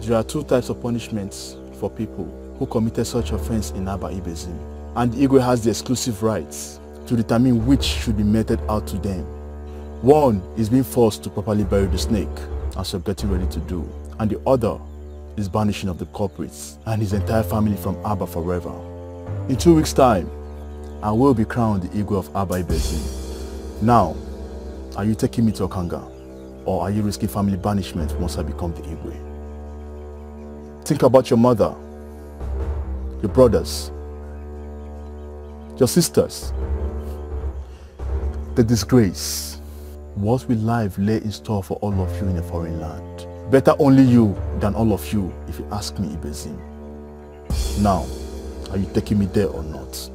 There are two types of punishments for people who committed such offense in Aba Ibezim, and Igwe has the exclusive rights to determine which should be meted out to them. One is being forced to properly bury the snake, as you're getting ready to do, and the other is banishing of the culprits and his entire family from Aba forever. In 2 weeks' time, I will be crowned the Igwe of Aba Ibezim. Now, are you taking me to Okanga, or are you risking family banishment once I become the Igwe? Think about your mother, your brothers, your sisters. the disgrace. What will life lay in store for all of you in a foreign land? Better only you than all of you, if you ask me, Ibezim. Now, are you taking me there or not?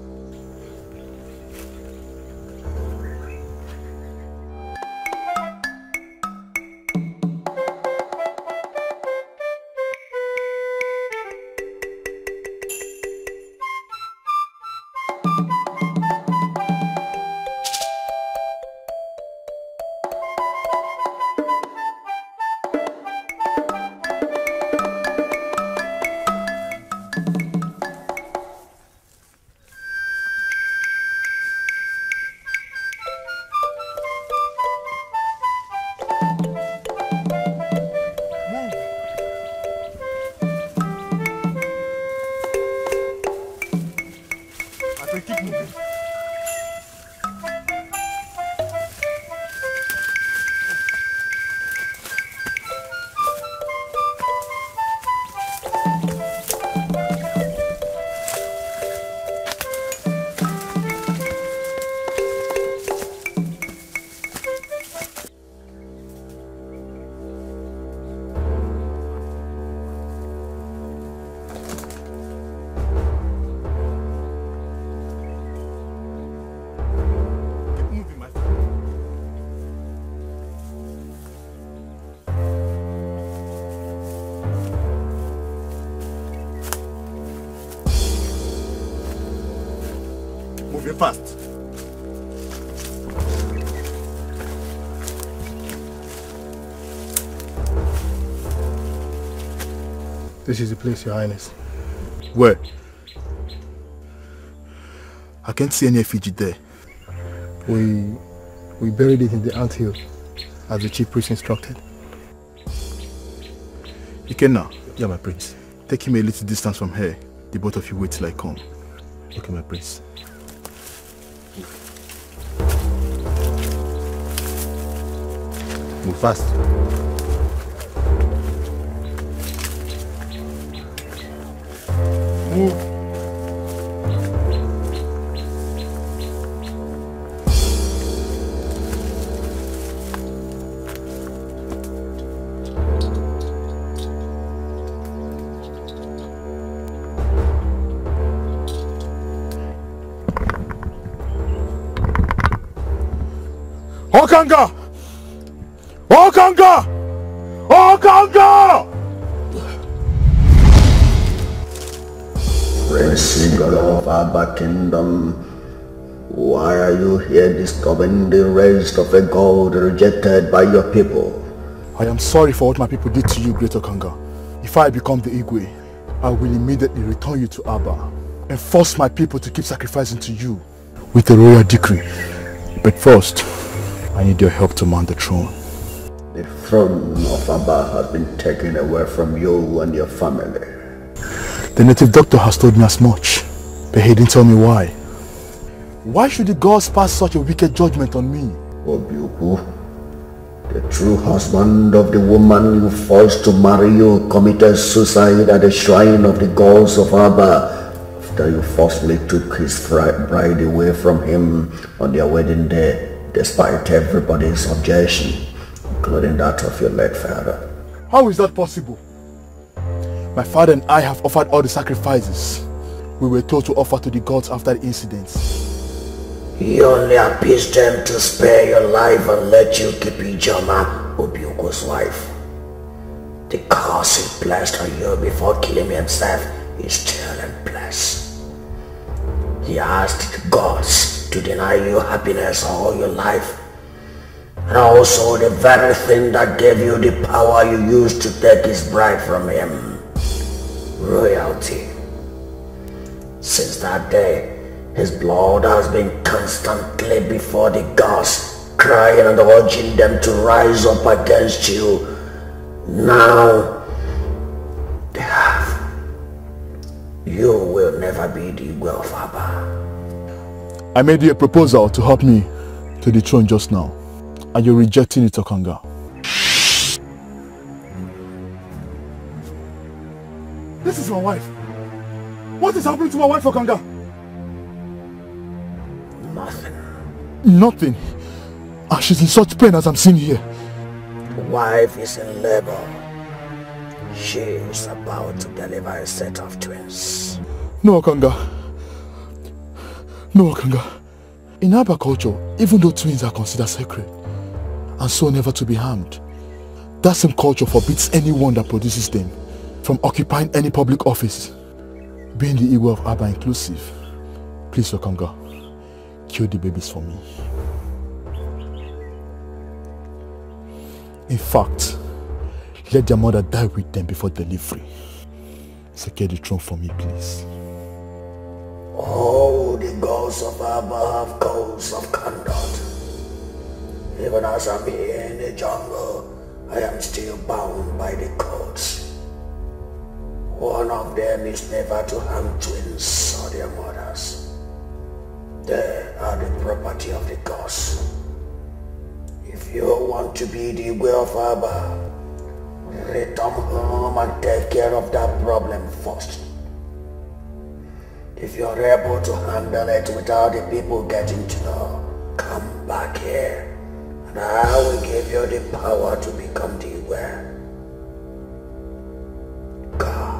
Moving fast. This is the place, Your Highness. Where? I can't see any effigy there. We buried it in the anthill, as the chief priest instructed. Ikenna. Yeah, my prince. Take him a little distance from here. The both of you wait till I come. Okay, my prince. Move fast. Move. Okanga! Okanga! Okanga! Prince Eagle of Abba Kingdom, why are you here disturbing the rest of a god rejected by your people? I am sorry for what my people did to you, Great Okanga. If I become the Igwe, I will immediately return you to Abba and force my people to keep sacrificing to you with a royal decree. But first, I need your help to mount the throne. The throne of Abba has been taken away from you and your family. The native doctor has told me as much, but he didn't tell me why. Why should the gods pass such a wicked judgment on me? Obiuku, the true husband of the woman you forced to marry you committed suicide at the shrine of the gods of Abba after you forcibly took his bride away from him on their wedding day, despite everybody's objection, including that of your late father. How is that possible? My father and I have offered all the sacrifices we were told to offer to the gods after the incidents. He only appeased them to spare your life and let you keep Ijoma, Obiuku's wife. The curse he placed on you before killing himself is still in place. He asked the gods to deny you happiness all your life, and also the very thing that gave you the power you used to take his bride from him, royalty. Since that day, his blood has been constantly before the gods, crying and urging them to rise up against you. Now, they have. You will never be the Igwe of Abba. I made you a proposal to help me to the throne just now, and you're rejecting it, Okanga. This is my wife. What is happening to my wife, Okanga? Nothing. Nothing? And she's in such pain as I'm seeing here. Wife is in labor. She is about to deliver a set of twins. No, Okanga. No, Okanga. In Aba culture, even though twins are considered sacred, and so never to be harmed, that same culture forbids anyone that produces them from occupying any public office, being the Igwe of Aba inclusive. Please, Okanga, kill the babies for me. In fact, let their mother die with them before delivery. Secure the throne for me, please. Oh, the gods of Aba have codes of conduct. Even as I'm here in the jungle, I am still bound by the codes. One of them is never to harm twins or their mothers. They are the property of the gods. If you want to be the Igwe of Aba, return home and take care of that problem first. If you're able to handle it without the people getting to know, come back here and I will give you the power to become the Igwe. Go.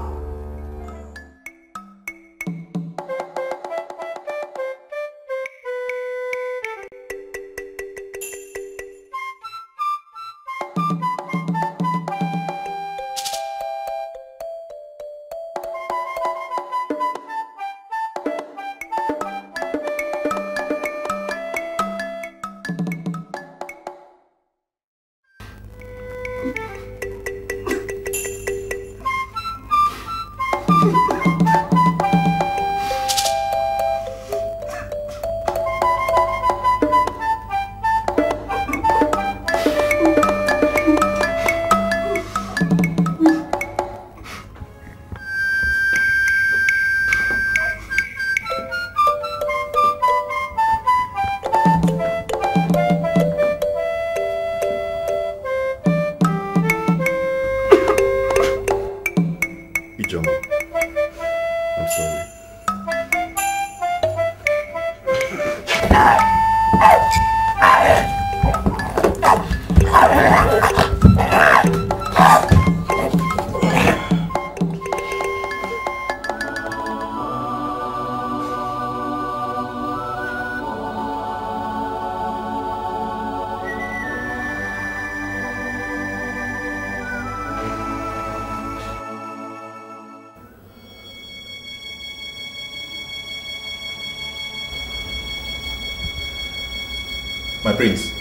My prince,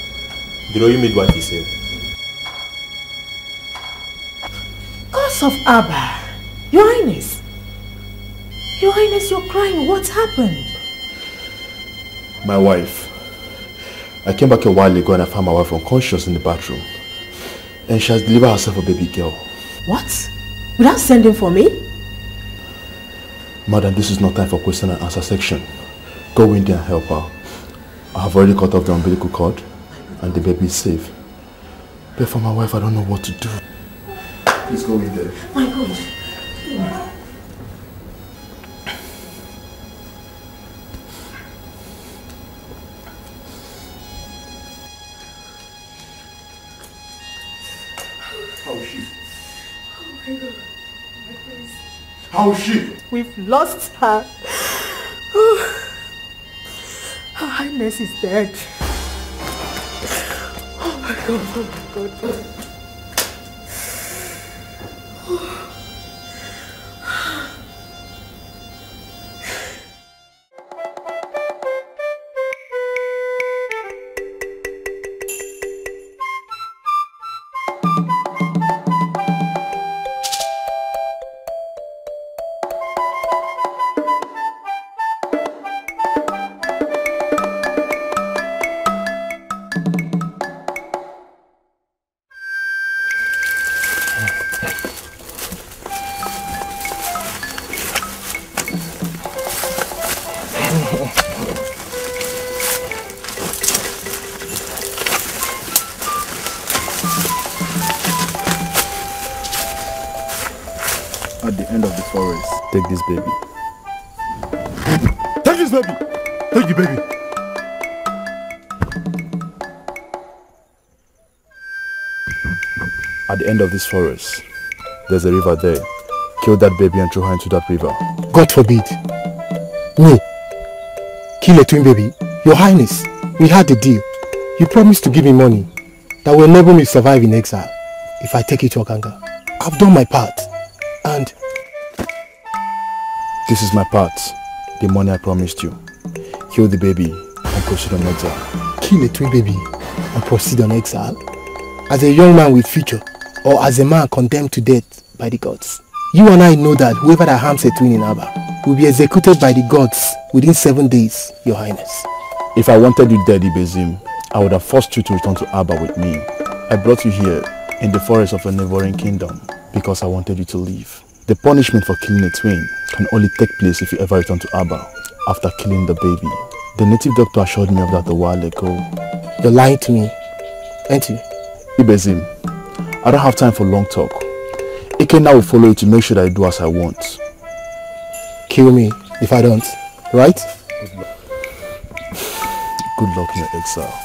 the royal made what he said. Gods of Aba, Your Highness. Your Highness, you're crying. What happened? My wife. I came back a while ago and I found my wife unconscious in the bathroom. And she has delivered herself a baby girl. What? Without sending for me? Madam, this is not time for question and answer section. Go in there and help her. I have already cut off the umbilical cord and the baby is safe. But for my wife, I don't know what to do. Please go in there. My God. How is she? Oh my God. My prince. How is she? We've lost her. Her Highness is dead. Oh my God, oh my God. At the end of the forest, take this baby. Take this baby! Take the baby! At the end of this forest, there's a river there. Kill that baby and throw her into that river. God forbid. Me? Kill a twin baby? Your Highness, we had a deal. You promised to give me money that will enable me to survive in exile if I take it to Okanga. I've done my part, and... This is my part. The money I promised you. Kill the baby and proceed on exile. Kill a twin baby and proceed on exile? As a young man with future, or as a man condemned to death by the gods? You and I know that whoever that harms a twin in Aba will be executed by the gods within 7 days, Your Highness. If I wanted you dead, Ibezim, I would have forced you to return to Aba with me. I brought you here in the forest of a neighboring kingdom because I wanted you to leave. The punishment for killing a twin can only take place if you ever return to Aba after killing the baby. The native doctor assured me of that a while ago. You're lying to me, ain't you? Ibezim, I don't have time for long talk. Ikenna will follow you to make sure that I do as I want. Kill me if I don't, right? Good luck in your exile.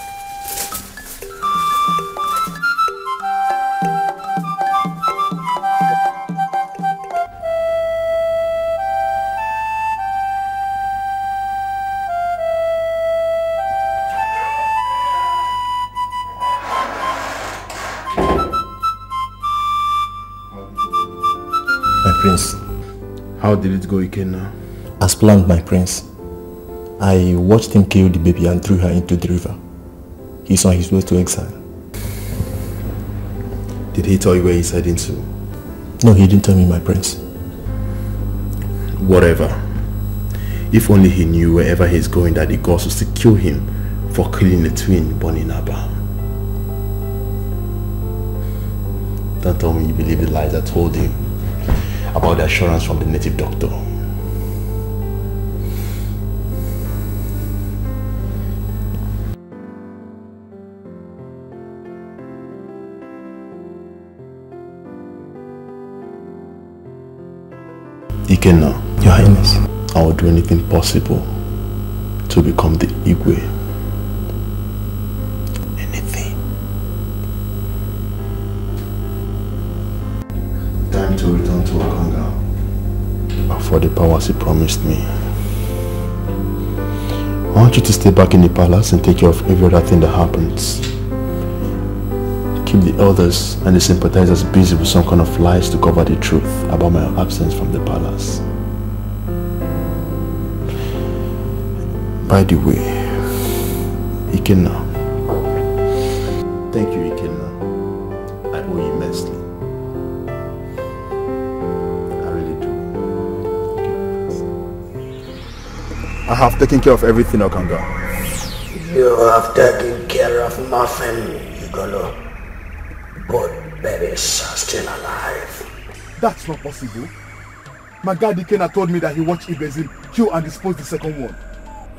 Prince. How did it go, Ikenna? As planned, my prince. I watched him kill the baby and threw her into the river. He's on his way to exile. Did he tell you where he's heading to? No, he didn't tell me, my prince. Whatever. If only he knew wherever he's going that the gods will still kill him for killing a twin born in Aba. Don't tell me you believe the lies I told him about the assurance from the native doctor. Ikenna, Your Highness, I will do anything possible to become the Igwe. Anything. Time to return to Okanga for the powers he promised me. I want you to stay back in the palace and take care of every other thing that happens. Keep the elders and the sympathizers busy with some kind of lies to cover the truth about my absence from the palace. By the way, Ikenna. Thank you, Ikenna. I owe you immensely. I really do. I have taken care of everything, Okanga. You have taken care of nothing, Igolo. Both babies are still alive. That's not possible. My guard Ikenna told me that he watched Ibezim kill and dispose the second one.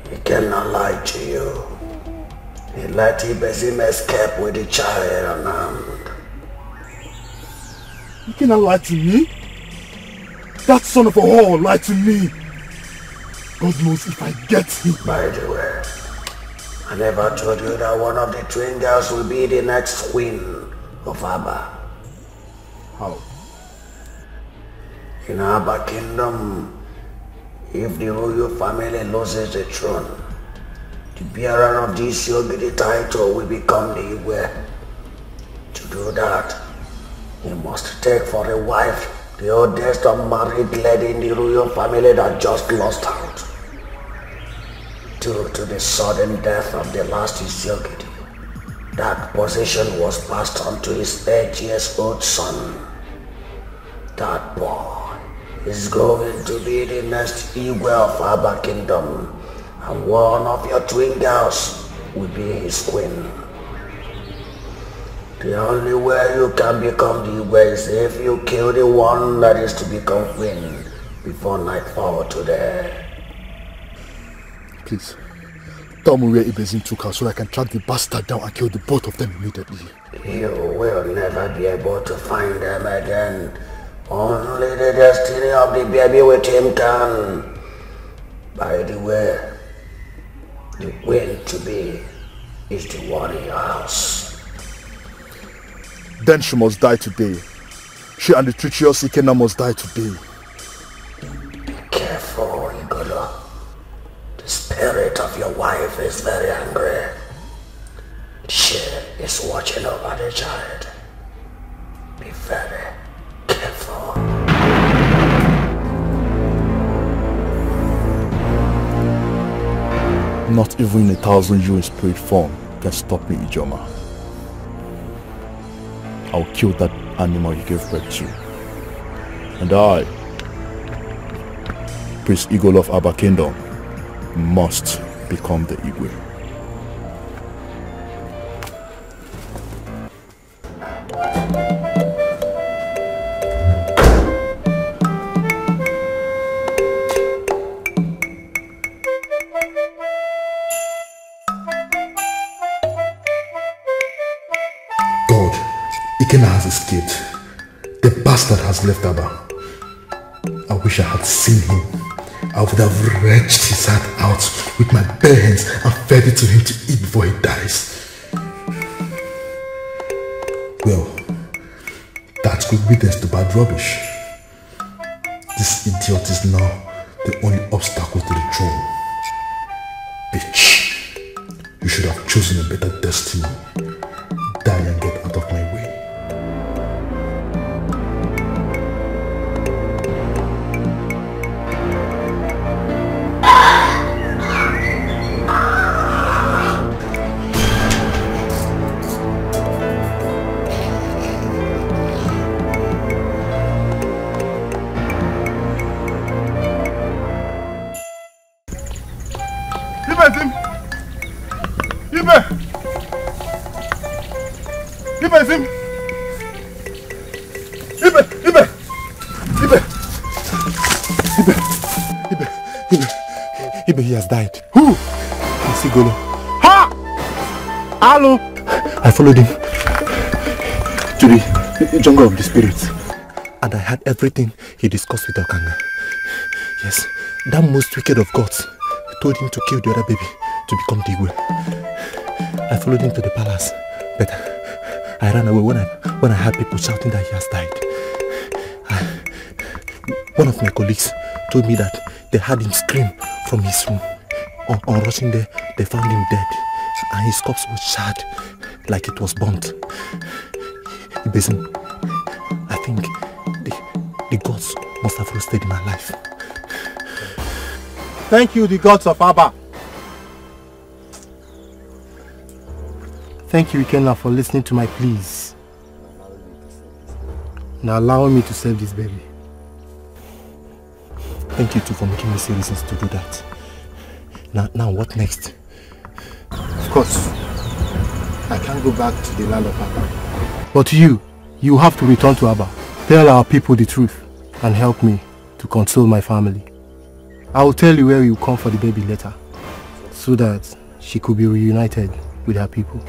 He cannot lie to you. He let Ibezim escape with the child unarmed. You cannot lie to me? That son of a whore lied to me. God knows if I get him. By the way, I never told you that one of the twin girls will be the next queen of Aba. How? In Aba Kingdom, if the royal family loses the throne, the bearer of this Yogidi title will become the Igwe. To do that, he must take for a wife the oldest unmarried lady in the royal family that just lost out. Due to the sudden death of the last Yogidi, that position was passed on to his 8-year-old son. That boy is going to be the next Igwe of Aba Kingdom, and one of your twin girls will be his queen. The only way you can become the Igwe is if you kill the one that is to become queen before nightfall today. Please, tell me where Ibezim took her so I can track the bastard down and kill the both of them immediately. You will never be able to find them again. Only the destiny of the baby with him can. By the way, the queen to be is the one in your house. then she must die today. She and the treacherous Ikenna must die today. Be careful, Igolo. The spirit of your wife is very angry. She is watching over the child. Be very careful. Not even 1,000 you in spirit form can stop me, Ijoma. I'll kill that animal you gave birth to. And I, Prince Igolo of Aba Kingdom, must become the Igwe. Ikenna has escaped. The bastard has left Aba. I wish I had seen him. I would have wrenched his heart out with my bare hands and fed it to him to eat before he dies. Well, that's good witness to bad rubbish. This idiot is now the only obstacle to the throne. Bitch, you should have chosen a better destiny. Die and get out of my way. Ibe, he has died. Who? It's Igolo. Ha! Hello! I followed him to the jungle of the spirits, and I heard everything he discussed with Okanga. Yes, that most wicked of gods told him to kill the other baby to become the Igwe. I followed him to the palace, but I ran away when I heard people shouting that he has died. One of my colleagues told me that they heard him scream from his room. On rushing there, they found him dead, and his corpse was charred like it was burnt. Ibezim, I think the gods must have roasted my life. Thank you, the gods of Aba. Thank you, Ikenna, for listening to my pleas and allowing me to save this baby. Thank you too for making me see reasons to do that. Now what next? Of course, I can't go back to the land of Aba. But you have to return to Aba. Tell our people the truth and help me to console my family. I will tell you where you come for the baby later, so that she could be reunited with her people.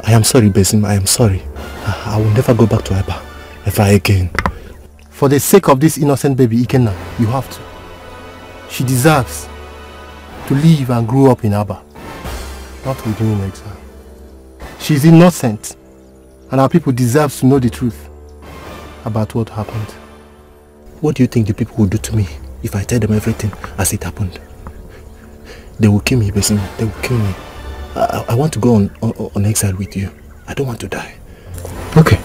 I am sorry, Besim, I am sorry. I will never go back to Aba ever again. For the sake of this innocent baby, Ikenna, you have to. She deserves to live and grow up in Aba, not with you in exile. She is innocent, and our people deserve to know the truth about what happened. What do you think the people will do to me if I tell them everything as it happened? They will kill me, Besim. They will kill me. I want to go on exile with you. I don't want to die. Okay.